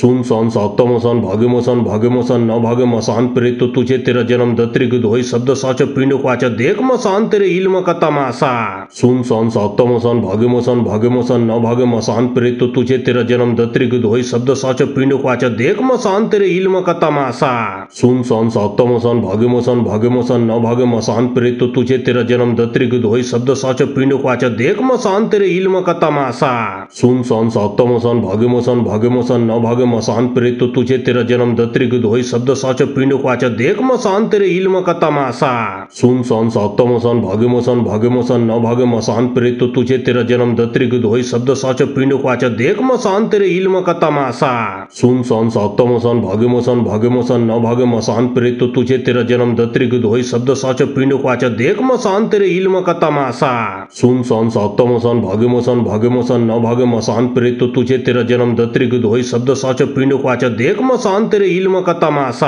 सुन सन सक्तमसन भगेमोसन भगेमोसन न भागे मसान प्रेत तो तुझे तेरा जन्म दत्रिक दोई शब्द साच पिंड क्वाचा देख मसान तेरे इल्म का तमाशा। सुन सन सक्तमसन भगेमोसन भगेमोसन न भागे मसान प्रेत तो तुझे तेरा जन्म दत्रिक दोई शब्द साच पिंड क्वाचा देख मसान तेरे इल्म का तमाशा। सुन सन सक्तमसन भगेमोसन भगेमोसन न भागे मसान प्रेत तो तुझे तेरा जन्म दत्रिक दोई शब्द साच पिंड क्वाचा देख मसान तेरे इल्म का तमाशा। सुन सन सक्तमसन भगेमोसन भगेमोसन न भागे मसान प्रेत तो तुझे तेरा जन्म दत्रिक दोई शब्द साच पिंड क्वाचा देख मसान तेरे इल्म का तमाशा। सुन सन सक्तमसन भगेमोसन भगेमोसन न भागे मसान प्रेत तो तुझे तेरा जन्म दत्रिक दोई शब्द साच पिंड क्वाचा देख मसान तेरे इल्म का तमाशा। सुन सन सक्तमसन भगेमोसन भगेमोसन न भागे मसान प्रेत तो तुझे तेरा जन्म दत्रिक दोई शब्द साच पिंड क्वाचा देख मसान तेरे इल्म का तमाशा। सुन सन सक्तमसन भगेमोसन भगेमोसन न भागे मसान प्रेत तो तुझे तेरा जन्म दत्रिक दोई शब्द साच पिंड क्वाचा देख मसान तेरे इल्म का तमाशा। सुन सन सक्तमसन भगेमोसन भगेमोसन न भागे मसान प्रेत तो तुझे तेरा जन्म दत्रिक दोई शब्द साच पिंड क्वाचा देख मसान तेरे इल्म का तमाशा।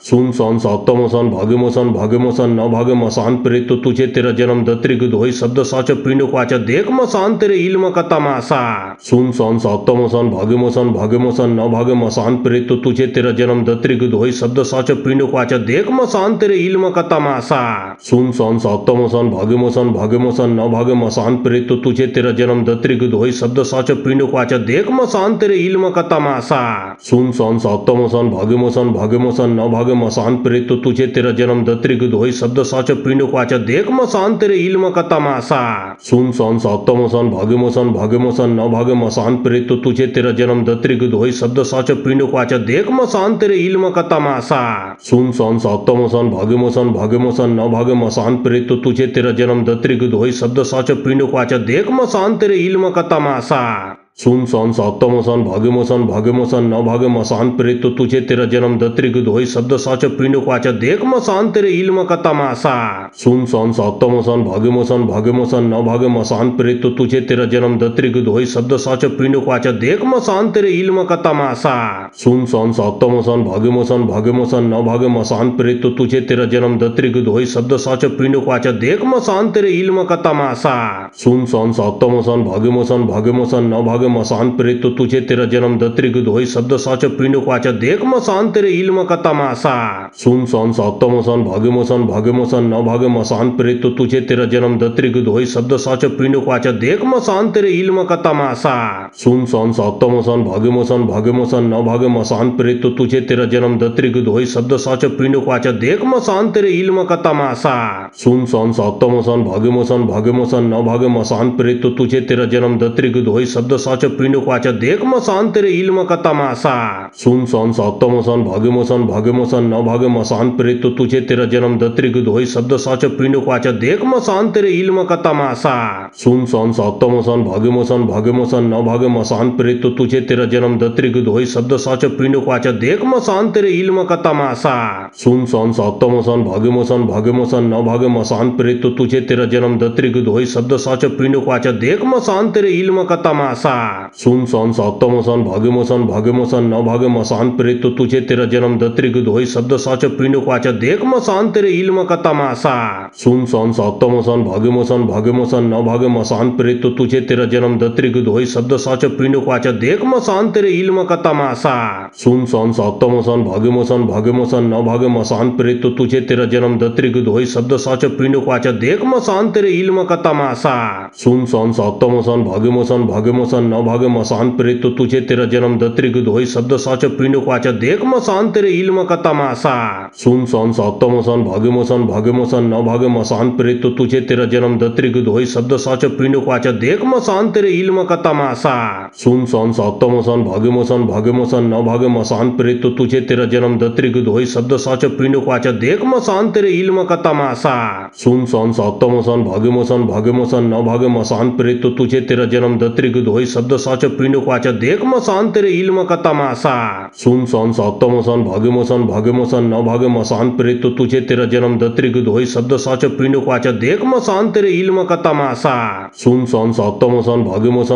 सुन सन सक्तमसन भगेमोसन भगेमोसन न भागे मसान प्रेत तो तुझे तेरा जन्म दत्रिक दोई शब्द साच पिंड क्वाचा देख मसान तेरे इल्म का तमाशा। सुन सन सक्तमसन भगेमोसन भगेमोसन न भागे मसान प्रेत तो तुझे तेरा जन्म दत्रिक दोई शब्द साच पिंड क्वाचा देख मसान तेरे इल्म का तमाशा। सुन सन सक्तमसन भगेमोसन भगेमोसन न भागे मसान प्रेत तो तुझे तेरा जन्म दत्रिक दोई शब्द साच पिंड क्वाचा देख मसान तेरे इल्म का तमाशा। सुन सन सक्तमसन भगेमोसन भगेमोसन न भागे मसान प्रेत तो तुझे तेरा जन्म दत्रिक दोई शब्द साच पिंड क्वाचा देख मसान तेरे इल्म का तमाशा। सुन सन सक्तमसन भगेमोसन भगेमोसन न भागे मसान प्रेत तो तुझे तेरा जन्म दत्रिक दोई शब्द साच पिंड क्वाचा देख मसान तेरे इल्म का तमाशा। सुन सन सक्तमसन भगेमोसन भगेमोसन न भागे मसान प्रेत तो तुझे तेरा जन्म दत्रिक दोई शब्द साच पिंड क्वाचा देख मसान तेरे इल्म का तमाशा। सुन सन सक्तमसन भगेमोसन भगेमोसन न भागे मसान प्रेत तो तुझे तेरा जन्म दत्रिक दोई शब्द साच पिंड क्वाचा देख मसान तेरे इल्म का तमाशा। सुन सन सक्तमसन भगेमोसन भगेमोसन न भागे मसान प्रेत तो तुझे तेरा जन्म दत्रिक दोई शब्द साच पिंड क्वाचा देख मसान तेरे इल्म का तमाशा। सुन सन सप्तमोसन भाग्यमोसन न भागे मसान प्रेत तो तुझे तेरा जन्म दत्रिक दोई शब्द साच पिंड क्वाचा देख मसान तेरे इल्म का तमाशा। सुन सन सप्तमोसन भाग्यमोसन न भागे मसान प्रेत तो तुझे तेरा जन्म दत्रिक दोई शब्द साच पिंड क्वाचा देख मसान तेरे इल्म का तमाशा। सुन सन सप्तमोसन भाग्यमोसन न भागे मसान प्रेत तो तुझे तेरा जन्म दत्रिक दोई शब्द साच पिंड क्वाचा देख मसान तेरे इल्म का तमाशा। सुन सन सप्तमोसन भाग्यमोसन न भागे मसान प्रेत तो तुझे तेरा जन्म दत्रिक दोई शब्द साच पिंड क्वाचा देख मसान तेरे इल्म का तमाशा। सुन सन सप्तमोसन भाग्यमोसन न भागे मसान प्रेत तो तुझे तेरा जन्म दत्रिक दोई शब्द साच पिंड क्वाचा देख मसान तेरे इल्म का तमाशा। सुन सन सप्तमोसन भाग्यमोसन न भागे मसान प्रेत तो तुझे तेरा जन्म दत्रिक दोई शब्द साच पिंड क्वाचा देख मसान तेरे इल्म का तमाशा। सुन सन सप्तमोसन भाग्यमोसन न भागे मसान प्रेत तो तुझे तेरा जन्म दत्रिक दोई शब्द साच पिंड क्वाचा देख मसान तेरे इल्म का तमाशा। सुन सन सप्तमोसन भाग्यमोसन न भागे मसान प्रेत तो तुझे तेरा जन्म दत्रिक दोई शब्द साच पिंड क्वाचा देख मसान तेरे इल्म का तमाशा। सुन सन सप्तमोसन भाग्यमोसन न भागे मसान प्रेत तो तुझे तेरा जन्म दत्रिक दोई शब्द साच पिंड क्वाचा देख मसान तेरे इल्म का तमाशा। सुन सन सप्तमोसन भाग्यमोसन न भागे मसान प्रेत तो तुझे तेरा जन्म दत्रिक दोई शब्द साच पिंड क्वाचा देख मसान तेरे इल्म का तमाशा। सुन सन सप्तमोसन भाग्यमोसन न भागे मसान प्रेत तो तुझे तेरा जन्म दत्रिक दोई शब्द साच पिंड क्वाचा देख मसान तेरे इल्म का तमाशा। सुन सन सप्तमोसन भाग्यमोसन न भागे मसान प्रेत तो तुझे तेरा जन्म दत्रिक दोई शब्द साच पिंड क्वाचा देख मसान तेरे इल्म का तमाशा। सुन सन सप्तमोसन भाग्यमोसन न भागे मसान प्रेत तो तुझे तेरा जन्म दत्रिक दोई शब्द साच पिंड क्वाचा देख मसान तेरे इल्म का तमाशा। सुन सन सप्तमोसन भाग्यमोसन न भागे मसान प्रेत तो तुझे तेरा जन्म दत्रिक दोई शब्द साच पिंड क्वाचा देख मसान तेरे इल्म का तमाशा। सुन सन सप्तमोसन भाग्यमोसन न भागे मसान प्रेत तो तुझे तेरा जन्म दत्रिक दोई शब्द साच पिंड क्वाचा देख मसान तेरे इल्म का तमाशा। सुन सन सप्तमोसन भाग्यमोसन न भागे मसान प्रेत तो तुझे तेरा जन्म दत्रिक दोई शब्द साच पिंड क्वाचा देख मसान तेरे इल्म का तमाशा। सुन सन सप्तमोसन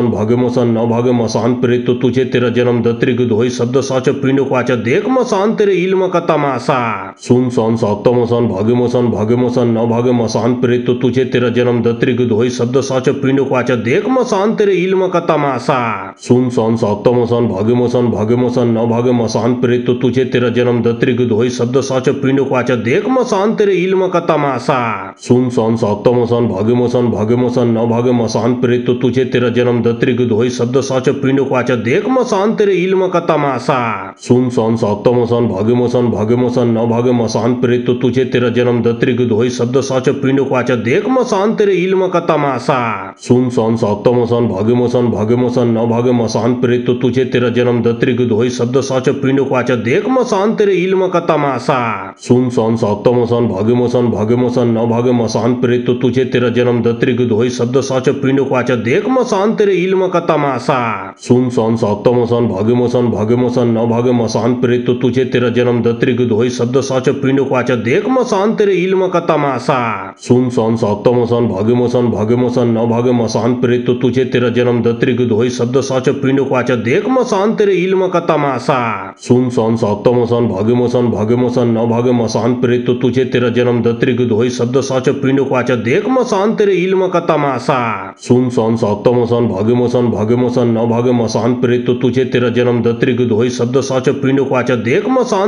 भाग्यमोसन न भागे मसान प्रेत तो तुझे तेरा जन्म दत्रिक दोई शब्द साच पिंड क्वाचा देख मसान तेरे इल्म का तमाशा। सुन सन सप्तमोसन भाग्यमोसन न भागे मसान प्रेत तो तुझे तेरा जन्म दत्रिक दोई शब्द साच पिंड क्वाचा देख मसान तेरे इल्म का तमाशा। सुन सन सप्तमोसन भाग्यमोसन न भागे मसान प्रेत तो तुझे तेरा जन्म दत्रिक दोई शब्द साच पिंड क्वाचा देख मसान तेरे इल्म का तमाशा। सुन सन सप्तमोसन भाग्यमोसन न भागे मसान प्रेत तो तुझे तेरा जन्म दत्रिक दोई शब्द साच पिंड क्वाचा देख मसान तेरे इल्म का तमाशा। सुन सन सप्तमोसन भाग्यमोसन न भागे मसान प्रेत तो तुझे तेरा जन्म दत्रिक दोई शब्द साच पिंड क्वाचा देख मसान तेरे इल्म का तमाशा। सुन सन सप्तमोसन भाग्यमोसन न भागे मसान प्रेत तो तुझे तेरा जन्म दत्रिक दोई शब्द साच पिंड क्वाचा देख मसान तेरे इल्म का तमाशा। सुन सन सप्तमोसन भाग्यमोसन न भागे मसान प्रेत तो तुझे तेरा जन्म दत्रिक दोई शब्द साच पिंड क्वाचा देख मसान तेरे इल्म का तमाशा। सुन सन सप्तमोसन भाग्यमोसन न भागे मसान प्रेत तो तुझे तेरा जन्म दत्रिक दोई शब्द साच पिंड क्वाचा देख मसान तेरे इल्म का तमाशा। सुन सन सप्तमोसन भाग्यमोसन न भागे मसान प्रेत तो तुझे तेरा जन्म दत्रिक दोई शब्द साच पिंड क्वाचा देख मसान तेरे इल्म का तमाशा। सुन सन सप्तमोसन भाग्यमोसन न भागे मसान प्रेत तो तुझे तेरा जन्म दत्रिक दोई शब्द साच पिंड क्वाचा देख मसान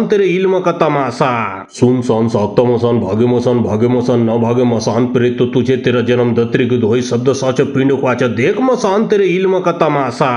तेरे इल्म का तमाशा। सुन सन सप्तमोसन भाग्यमोसन न भागे मसान प्रेत तो तुझे तेरा जन्म दत्रिक दोई शब्द साच पिंड क्वाचा देख मसान तेरे इल्म का तमाशा।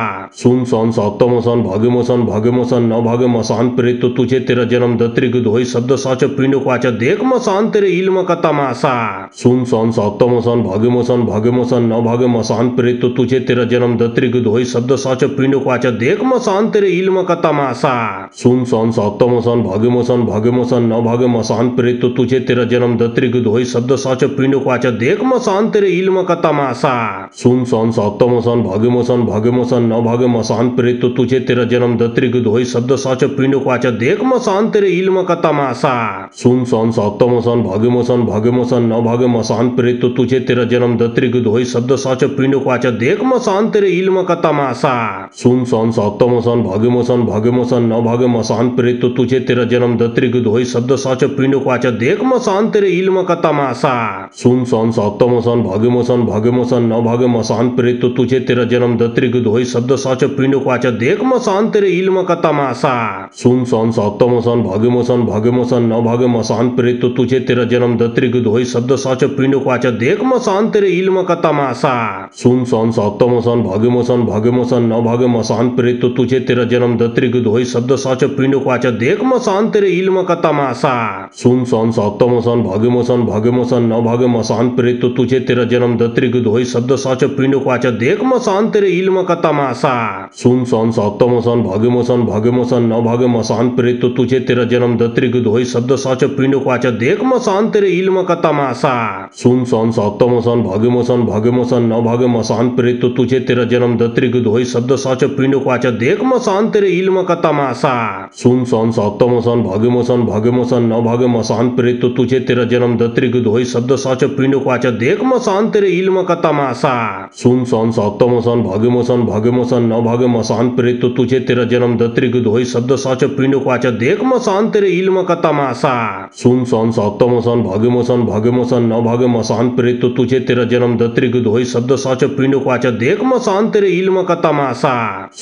सुन सन सप्तमोसन भाग्यमोसन न भागे मसान प्रेत तो तुझे तेरा जन्म दत्रिक दोई शब्द साच पिंड क्वाचा देख मसान तेरे इल्म का तमाशा। सुन सन सप्तमोसन भाग्यमोसन न भागे मसान प्रेत तो तुझे तेरा जन्म दत्रिक दोई शब्द साच पिंड क्वाचा देख मसान तेरे इल्म का तमाशा। सुन सन सप्तमोसन भाग्यमोसन न भागे मसान प्रेत तो तुझे तेरा जन्म दत्रिक दोई शब्द साच पिंड क्वाचा देख मसान तेरे इल्म का तमाशा। सुन सन सप्तमोसन भाग्यमोसन न भागे मसान प्रेत तो तुझे तेरा जन्म दत्रिक दोई शब्द साच पिंड क्वाचा देख मसान तेरे इल्म का तमाशा। सुन सन सप्तमोसन भाग्यमोसन न भागे मसान प्रेत तो तुझे तेरा जन्म दत्रिक दोई शब्द साच पिंड क्वाचा देख मसान तेरे इल्म का तमाशा। सुन सन सप्तमोसन भाग्यमोसन न भागे मसान प्रेत तो तुझे तेरा जन्म दत्रिक दोई शब्द साच पिंड क्वाचा देख मसान तेरे इल्म का तमाशा। सुन सन सप्तमोसन भाग्यमोसन न भागे मसान प्रेत तो तुझे तेरा जन्म दत्रिक दोई शब्द साच पिंड क्वाचा देख मसान तेरे इल्म का तमाशा। सुन सन सप्तमोसन भाग्यमोसन न भागे मसान प्रेत तो तुझे तेरा जन्म दत्रिक दोई शब्द साच पिंड क्वाचा देख मसान तेरे इल्म का तमाशा। सुन सन सप्तमोसन भाग्यमोसन न भागे मसान प्रेत तो तुझे तेरा जन्म दत्रिक दोई शब्द साच पिंड क्वाचा देख मसान तेरे इल्म का तमाशा। सुन सन सप्तमोसन भाग्यमोसन न भागे मसान प्रेत तो तुझे तेरा जन्म दत्रिक दोई शब्द साच पिंड क्वाचा देख मसान तेरे इल्म का तमाशा। सुन सन सप्तमोसन भाग्यमोसन न भागे मसान प्रेत तो तुझे तेरा जन्म दत्रिक दोई शब्द साच पिंड क्वाचा देख मसान तेरे इल्म का तमाशा। सुन सन सप्तमोसन भाग्यमोसन न भागे मसान प्रेत तो तुझे तेरा जन्म दत्रिक दोई शब्द साच पिंड क्वाचा देख मसान तेरे इल्म का तमाशा। सुन सन सप्तमोसन भाग्यमोसन न भागे मसान प्रेत तो तुझे तेरा जन्म दत्रिक दोई शब्द साच पिंड क्वाचा देख मसान तेरे इल्म का तमाशा। सुन सन सप्तमोसन भाग्यमोसन न भागे मसान प्रेत तो तुझे तेरा जन्म दत्रिक दोई शब्द साच पिंड क्वाचा देख मसान तेरे इल्म का तमाशा। सुन सन सप्तमोसन भाग्यमोसन न भागे मसान प्रेत तो तुझे तेरा जन्म दत्रिक दोई शब्द साच पिंड क्वाचा देख मसान तेरे इल्म का तमाशा। सुन सन सप्तमोसन भाग्यमोसन न भागे मसान प्रेत तो तुझे तेरा जन्म दत्रिक दोई शब्द साच पिंड क्वाचा देख मसान तेरे इल्म का तमाशा।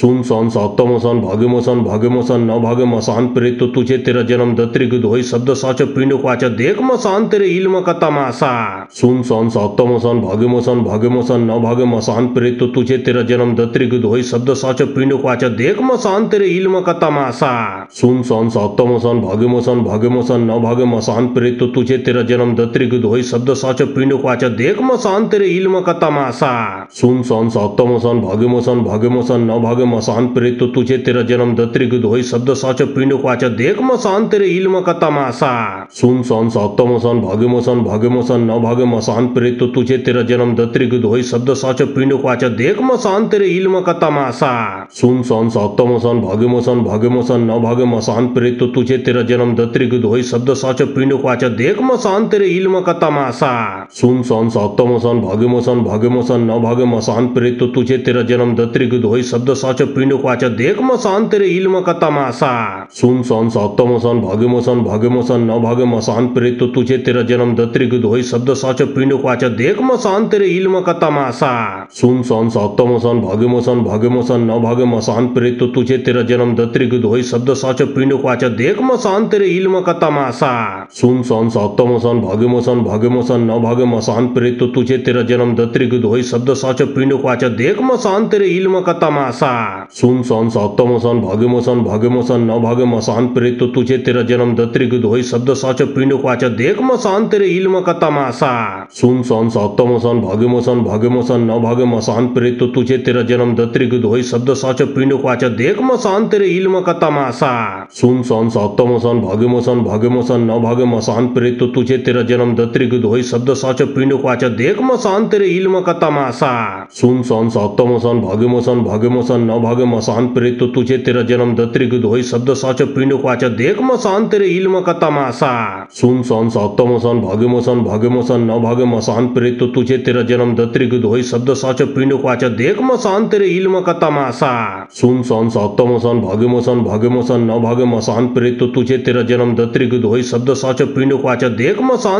सुन सन सप्तमोसन भाग्यमोसन न भागे मसान प्रेत तो तुझे तेरा जन्म दत्रिक दोई शब्द साच पिंड क्वाचा देख मसान तेरे इल्म का तमाशा। सुन सन सप्तमोसन भाग्यमोसन न भागे मसान प्रेत तो तुझे तेरा जन्म दत्रिक दोई शब्द साच पिंड क्वाचा देख मसान तेरे इल्म का तमाशा। सुन सन सप्तमोसन भाग्यमोसन न भागे मसान प्रेत तो तुझे तेरा जन्म दत्रिक दोई शब्द साच पिंड क्वाचा देख मसान तेरे इल्म का तमाशा। सुन सन सप्तमोसन भाग्यमोसन न भागे मसान प्रेत तो तुझे तेरा जन्म दत्रिक दोई शब्द साच पिंड क्वाचा देख मसान तेरे इल्म का तमाशा। सुन सन सप्तमोसन भाग्यमोसन न भागे मसान प्रेत तो तुझे तेरा जन्म दत्रिक दोई शब्द साच पिंड क्वाचा देख मसान तेरे इल्म का तमाशा। सुन सन सप्तमोसन भाग्यमोसन न भागे मसान प्रेत तो तुझे तेरा जन्म दत्रिक दोई शब्द साच पिंड क्वाचा देख मसान तेरे इल्म का तमाशा। सुन सन सप्तमोसन भाग्यमोसन न भागे मसान प्रेत तो तुझे तेरा जन्म दत्रिक दोई शब्द साच पिंड क्वाचा देख मसान तेरे इल्म का तमाशा। सुन सन सप्तमोसन भाग्यमोसन न भागे मसान प्रेत तो तुझे तेरा जन्म दत्रिक दोई शब्द साच पिंड क्वाचा देख मसान तेरे इल्म का तमाशा। सुन सन सप्तमोसन भाग्यमोसन न भागे मसान प्रेत तो तुझे तेरा जन्म दत्रिक दोई शब्द साच पिंड क्वाचा देख मसान तेरे इल्म का तमाशा। सुन सन सप्तमोसन भाग्यमोसन न भागे मसान प्रेत तो तुझे तेरा जन्म दत्रिक दोई शब्द साच पिंड क्वाचा देख मसान तेरे इल्म का तमाशा। सुन सन सप्तमोसन भाग्यमोसन न भागे मसान प्रेत तो तुझे तेरा जन्म दत्रिक दोई शब्द साच पिंड क्वाचा देख मसान तेरे इल्म का तमाशा। सुन सन सप्तमोसन भाग्यमोसन न भागे मसान प्रेत तो तुझे तेरा जन्म दत्रिक दोई शब्द साच पिंड क्वाचा देख मसान तेरे इल्म का तमाशा। सुन सन सप्तमोसन भाग्यमोसन न भागे मसान प्रेत तो तुझे तेरा जन्म दत्रिक दोई शब्द साच पिंड क्वाचा देख मसान तेरे इल्म का तमाशा। सुन सन सप्तमोसन भाग्यमोसन न भागे मसान प्रेत तो तुझे तेरा जन्म दत्रिक दोई शब्द साच पिंड क्वाचा देख मसान तेरे इल्म का तमाशा। सुन सन सप्तमोसन भाग्यमोसन न भागे मसान प्रेत तो तुझे तेरा जन्म दत्रिक दोई शब्द साच पिंड क्वाचा देख मसान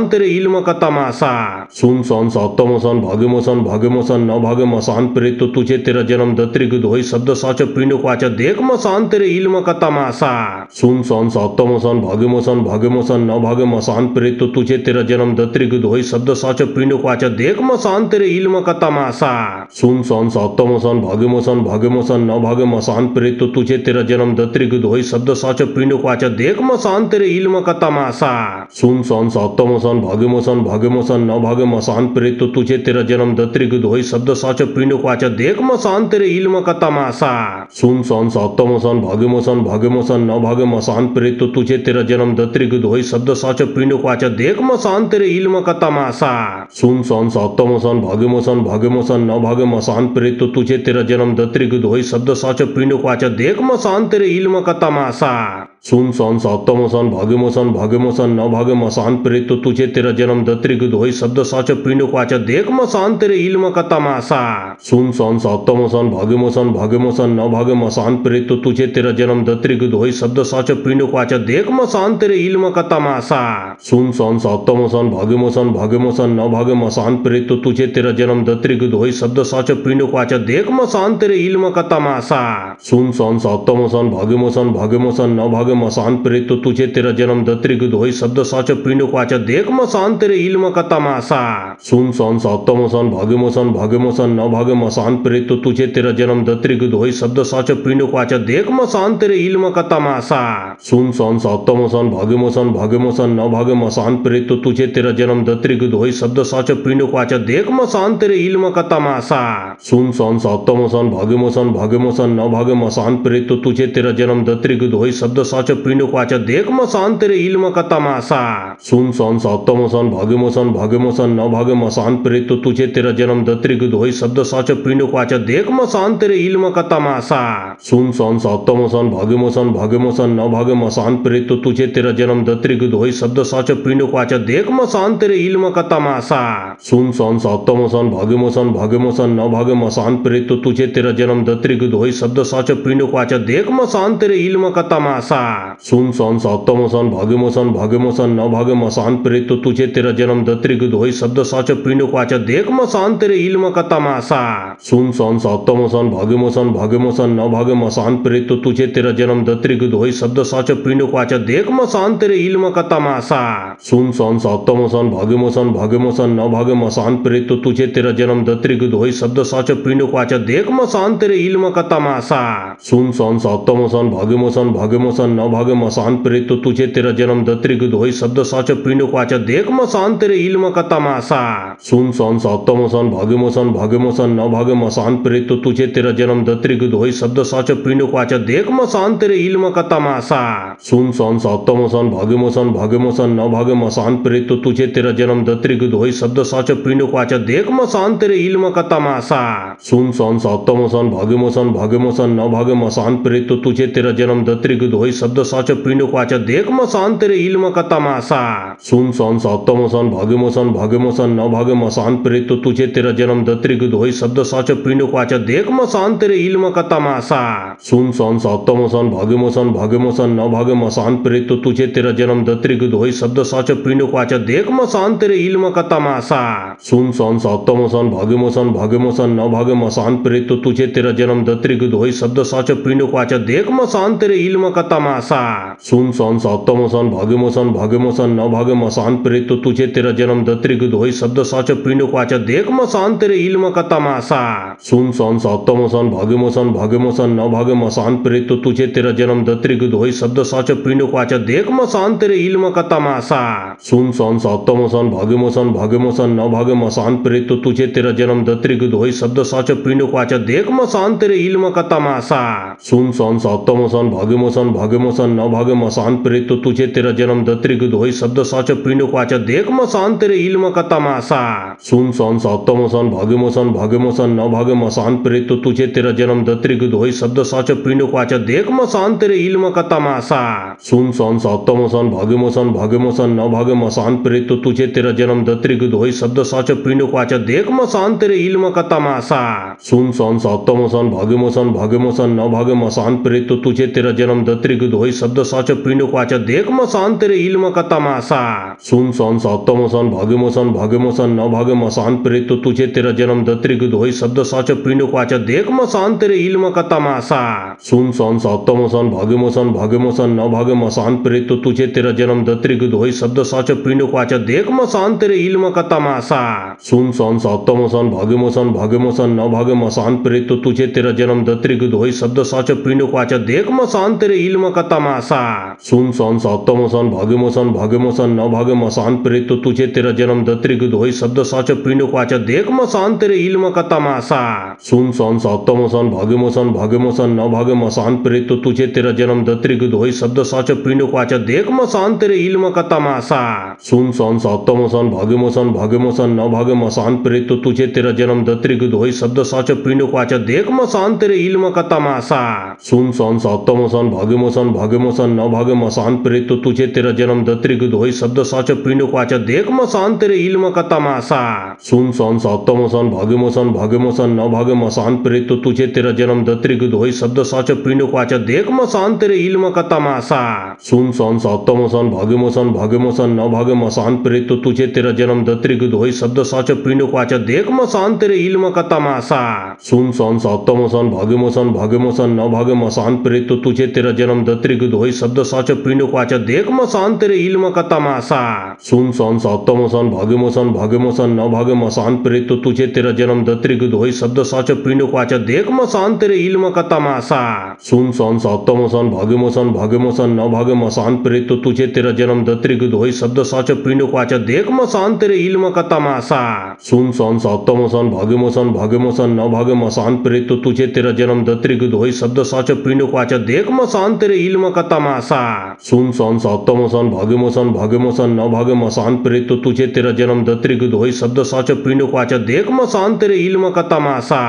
तेरे इल्म का तमाशा। सुन सन सप्तमोसन भाग्यमोसन न भागे मसान प्रेत तो तुझे तेरा जन्म दत्रिक दोई शब्द साच पिंड क्वाचा देख मसान तेरे इल्म का तमाशा। सुन सन सप्तमोसन भाग्यमोसन न भागे मसान प्रेत तो तुझे तेरा जन्म दत्रिक दोई शब्द साच पिंड क्वाचा देख मसान तेरे इल्म का तमाशा। सुन सन सप्तमोसन भाग्यमोसन न भागे मसान प्रेत तो तुझे तेरा जन्म दत्रिक दोई शब्द साच पिंड क्वाचा देख मसान तेरे इल्म का तमाशा। सुन सन सप्तमोसन भाग्यमोसन न भागे मसान प्रेत तो तुझे तेरा जन्म दत्रिक दोई शब्द साच पिंड क्वाचा देख मसान तेरे इल्म का तमाशा। सुन सन सप्तमोसन भाग्यमोसन न भागे मसान प्रेत तो तुझे तेरा जन्म दत्रिक दोई शब्द साच पिंड क्वाचा देख मसान तेरे इल्म का तमाशा। सुन सन सप्तमोसन भाग्यमोसन न भागे मसान प्रेत तो तुझे तेरा जन्म दत्रिक दोई शब्द साच पिंड क्वाचा देख मसान तेरे इल्म का तमाशा। सुन सन साक्तमोसन भाग्यमोसन भाग्यमोसन न भाग्य मसान प्रेत तो तुझे तेरा जन्म दत्रिक दोई शब्द साच पिंडुक वाचा देख मसान तेरे इल्म का तमाशा। सुन सन साक्तमोसन भाग्यमोसन भाग्यमोसन न भाग्य मसान प्रेत तो तुझे तेरा जन्म दत्रिक दोई शब्द साच पिंडुक वाचा देख मसान तेरे इल्म का तमाशा। सुन सन साक्तमोसन भाग्यमोसन भाग्यमोसन न भाग्य मसान प्रेत तो तुझे तेरा जन्म दत्रिक दोई शब्द साच पिंडुक वाचा देख मसान तेरे इल्म का तमाशा। सुन सन साक्तमोसन भाग्यमोसन भाग्यमोसन न भाग्य मसान प्रेत तो तुझे तेरा जन्म दत्रिक दोई शब्द साच पिंडुक वाचा देख मसान तेरे इल्म का तमाशा। सुन सन साक्तमोसन भाग्यमोसन भाग्यमोसन न भाग्य मसान प्रेत तो तुझे तेरा जन्म दत्रिक दोई शब्द साच पिंडुक वाचा देख मसान तेरे इल्म का तमाशा। सुन सन साक्तमोसन भाग्यमोसन भाग्यमोसन न भाग्य मसान प्रेत तो तुझे तेरा जन्म दत्रिक दोई शब्द साच पिंडुक वाचा देख मसान तेरे इल्म का तमाशा। सुन सन साक्तमोसन भाग्यमोसन भाग्यमोसन न भाग्य मसान प्रेत तो तुझे तेरा जन्म दत्रिक दोई शब्द साच पिंडुक वाचा देख मसान तेरे इल्म का तमाशा। सुन सन साक्तमोसन भाग्यमोसन भाग्यमोसन न भाग्य मसान प्रेत तो तुझे तेरा जन्म दत्रिक दोई शब्द साच पिंडुक वाचा देख मसान तेरे इल्म का तमाशा। सुन सन साक्तमोसन भाग्यमोसन भाग्यमोसन न भाग्य मसान प्रेत तो तुझे तेरा जन्म दत्रिक दोई शब्द साच पिंडुक वाचा देख मसान तेरे इल्म का तमाशा। सुन सन साक्तमोसन भाग्यमोसन भाग्यमोसन न भाग्य मसान प्रेत तो तुझे तेरा जन्म दत्रिक दोई शब्द साच पिंडुक वाचा देख मसान तेरे इल्म का तमाशा। सुन सन साक्तमोसन भाग्यमोसन भाग्यमोसन न भाग्य मसान प्रेत तो तुझे तेरा जन्म दत्रिक दोई शब्द साच पिंडुक वाचा देख मसान तेरे इल्म का तमाशा। सुन सन साक्तमोसन भाग्यमोसन भाग्यमोसन न भाग्य मसान प्रेत तो तुझे तेरा जन्म दत्रिक दोई शब्द साच पिंडुक वाचा देख मसान तेरे इल्म का तमाशा। सुन सन साक्तमोसन भाग्यमोसन भाग्यमोसन न भाग्य मसान प्रेत तो तुझे तेरा जन्म दत्रिक दोई शब्द साच पिंडुक वाचा देख मसान तेरे इल्म का तमाशा। सुन सन साक्तमोसन भाग्यमोसन भाग्यमोसन न भाग्य मसान प्रेत तो तुझे तेरा जन्म दत्रिक दोई शब्द साच पिंडुक वाचा देख मसान तेरे इल्म का तमाशा। सुन सन साक्तमोसन भाग्यमोसन भाग्यमोसन न भाग्य मसान प्रेत तो तुझे तेरा जन्म दत्रिक दोई शब्द साच पिंडुक वाचा देख मसान तेरे इल्म का तमाशा। सुन सन साक्तमोसन भाग्यमोसन भाग्यमोसन न भाग्य मसान प्रेत तो तुझे तेरा जन्म दत्रिक दोई शब्द साच पिंडुक वाचा देख मसान तेरे इल्म का तमाशा। सुन सन साक्तमोसन भाग्यमोसन भाग्यमोसन न भाग्य मसान प्रेत तो तुझे तेरा जन्म दत्रिक दोई शब्द साच पिंडुक वाचा देख मसान तेरे इल्म का तमाशा। सुन सन साक्तमोसन भाग्यमोसन भाग्यमोसन न भाग्य मसान प्रेत तो तुझे तेरा जन्म दत्रिक दोई शब्द साच पिंडुक वाचा देख मसान तेरे इल्म का तमाशा। सुन सन साक्तमोसन भाग्यमोसन भाग्यमोसन न भाग्य मसान प्रेत तो तुझे तेरा जन्म दत्रिक दोई शब्द साच पिंडुक वाचा देख मसान तेरे इल्म का तमाशा। सुन सन साक्तमोसन भाग्यमोसन भाग्यमोसन न भाग्य मसान प्रेत तो तुझे तेरा जन्म दत्रिक दोई शब्द साच पिंडुक वाचा देख मसान तेरे इल्म का तमाशा। सुन सन साक्तमोसन भाग्यमोसन भाग्यमोसन न भाग्य मसान प्रेत तो तुझे तेरा जन्म दत्रिक दोई शब्द साच पिंडुक वाचा देख मसान तेरे इल्म का तमाशा। सुन सन साक्तमोसन भाग्यमोसन भाग्यमोसन न भाग्य मसान प्रेत तो तुझे तेरा जन्म दत्रिक दोई शब्द साच पिंडुक वाचा देख मसान तेरे इल्म का तमाशा। सुन सन साक्तमोसन भाग्यमोसन भाग्यमोसन न भाग्य मसान प्रेत तो तुझे तेरा जन्म दत्रिक दोई शब्द साच पिंडुक वाचा देख मसान तेरे इल्म का तमाशा। सुन सन साक्तमोसन भाग्यमोसन भाग्यमोसन न भाग्य मसान प्रेत तो तुझे तेरा जन्म दत्रिक दोई शब्द साच पिंडुक वाचा देख मसान तेरे इल्म का तमाशा। सुन सन साक्तमोसन भाग्यमोसन भाग्यमोसन न भाग्य मसान प्रेत तो तुझे तेरा जन्म दत्रिक दोई शब्द साच पिंडुक वाचा देख मसान तेरे इल्म का तमाशा। सुन सन साक्तमोसन भाग्यमोसन भाग्यमोसन न भाग्य मसान प्रेत तो तुझे तेरा जन्म दत्रिक दोई शब्द साच पिंडुक वाचा देख मसान तेरे इल्म का तमाशा। सुन सन साक्तमोसन भाग्यमोसन भाग्यमोसन न भाग्य मसान प्रेत तो तुझे तेरा जन्म दत्रिक दोई शब्द साच पिंडुक वाचा देख मसान तेरे इल्म का तमाशा। सुन सन साक्तमोसन भाग्यमोसन भाग्यमोसन न भाग्य मसान प्रेत तो तुझे तेरा जन्म दत्रिक दोई शब्द साच पिंडुक वाचा देख मसान तेरे इल्म का तमाशा। सुन सन साक्तमोसन भाग्यमोसन भाग्यमोसन न भाग्य मसान प्रेत तो तुझे तेरा जन्म दत्रिक दोई शब्द साच पिंडुक वाचा देख मसान तेरे इल्म का तमाशा। सुन सन साक्तमोसन भाग्यमोसन भाग्यमोसन न भाग्य मसान प्रेत तो तुझे तेरा जन्म दत्रिक दोई शब्द साच पिंडुक वाचा देख मसान तेरे इल्म का तमाशा। सुन सन साक्तमोसन भाग्यमोसन भाग्यमोसन न भाग्य मसान प्रेत तो तुझे तेरा जन्म दत्रिक दोई शब्द साच पिंडुक वाचा देख मसान तेरे इल्म का तमाशा। सुन सन साक्तमोसन भाग्यमोसन भाग्यमोसन न भाग्य मसान प्रेत तो तुझे तेरा जन्म दत्रिक दोई शब्द साच पिंडुक वाचा देख मसान तेरे इल्म का तमाशा। सुन सन साक्तमोसन भाग्यमोसन भाग्यमोसन न भाग्य मसान प्रेत तो तुझे तेरा जन्म दत्रिक दोई शब्द साच पिंडुक वाचा देख मसान तेरे इल्म का तमाशा। सुन सन साक्तमोसन भाग्यमोसन भागे मोसन न भागे मसान प्रेत तो तुझे तेरा जन्म दत्रिक धोई शब्द साच पिंड क्वाचा देख मसान तेरे इल्म का तमाशा सुन सन साक्त मोसन भागे मोसन न भागे मसान प्रेत तो तुझे तेरा जन्म दत्रिक धोई शब्द साच पिंड क्वाचा देख मसान तेरे इल्म का तमाशा सुन सन साक्त मोसन भागे मोसन न भागे मसान प्रेत तो तुझे तेरा जन्म दत्रिक धोई शब्द साच पिंड क्वाचा देख मसान तेरे इल्म का तमाशा सुन सन साक्त मोसन भागे मोसन न भागे मसान प्रेत तो तुझे तेरा जन्म दत्रिक धोई शब्द साच पिंड क्वाचा देख मसान तेरे इल्म का तमाशा सुन सन साक्त मोसन भागे मोसन न भागे मसान प्रेत तो तुझे तेरा जन्म दत्रिक धोई शब्द साच पिंड क्वाचा देख मसान तेरे इल्म का तमाशा सुन सन साक्त मोसन भागे मोसन न भागे मसान प्रेत तो तुझे तेरा जन्म दत्रिक धोई शब्द साच पिंड क्वाचा देख मसान तेरे इल्म का तमाशा सुन सन साक्त मोसन भागे मोसन न भागे मसान प्रेत तो तुझे तेरा जन्म दत्रिक धोई शब्द साच पिंड क्वाचा देख मसान तेरे इल्म का तमाशा सुन सन साक्त मोसन भागे मोसन न भागे मसान प्रेत तो तुझे तेरा जन्म दत्रिक धोई शब्द साच पिंड क्वाचा देख मसान तेरे इल्म का तमाशा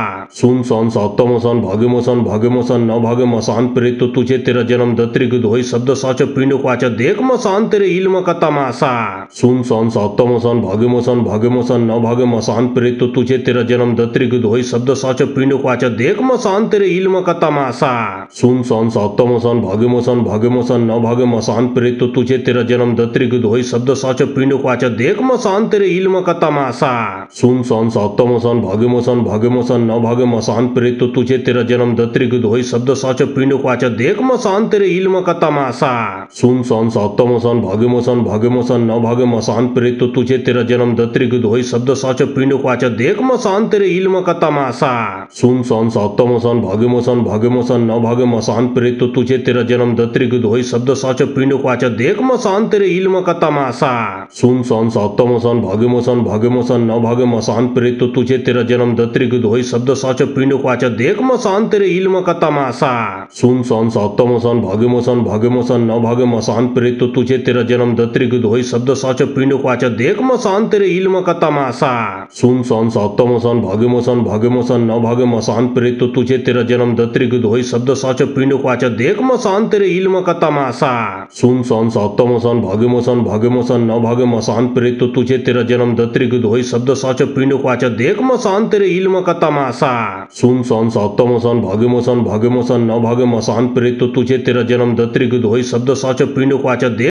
सुन सन साक्त मोसन भागे मोसन न भागे मसान प्रेत तो तुझे तेरा जन्म दत्रिक धोई शब्द साच पिंड क्वाचा देख मसान तेरे इल्म का तमाशा सुन सन साक्त मोसन भागे मोसन न भागे मसान प्रेत तो तुझे तेरा जन्म दत्रिक धोई शब्द साच पिंड क्वाचा देख मसान तेरे इल्म का तमाशा सुन सन साक्त मोसन भागे मोसन न भागे मसान प्रेत तो तुझे तेरा जन्म दत्रिक धोई शब्द साच पिंड क्वाचा देख मसान तेरे इल्म का तमाशा सुन सन साक्त मोसन भागे मोसन न भागे मसान प्रेत तो तुझे तेरा जन्म दत्रिक धोई शब्द साच पिंड क्वाचा देख मसान तेरे इल्म का तमाशा सुन सन साक्त मोसन भागे मोसन न भागे मसान प्रेत तो तुझे तेरा जन्म दत्रिक धोई शब्द साच पिंड क्वाचा देख मसान तेरे इल्म का तमाशा सुन सन साक्त मोसन भागे मोसन न भागे मसान प्रेत तो तुझे तेरा जन्म दत्रिक धोई शब्द साच पिंड क्वाचा देख मसान तेरे इल्म का तमाशा सुन सन साक्त मोसन भागे मोसन न भागे मसान प्रेत तो तुझे तेरा जन्म दत्रिक धोई शब्द साच पिंड क्वाचा देख मसान तेरे इल्म का तमाशा सुन सन साक्त मोसन भागे मोसन न भागे मसान प्रेत तो तुझे तेरा जन्म दत्रिक धोई शब्द साच पिंड क्वाचा देख मसान तेरे इल्म का तमाशा सुन सन साक्त मोसन भागे मोसन न भागे मसान प्रेत तो तुझे तेरा जन्म दत्रिक धोई शब्द साच पिंड क्वाचा देख मसान तेरे इल्म का तमाशा सुन सन साक्त मोसन भागे मोसन न भागे मसान प्रेत तो तुझे तेरा जन्म दत्रिक धोई शब्द साच पिंड क्वाचा देख मसान तेरे इल्म का तमाशा सुन सन साक्त मोसन भागे मोसन न भागे मसान प्रेत तो तुझे तेरा जन्म दत्रिक धोई शब्द साच पिंड क्वाचा देख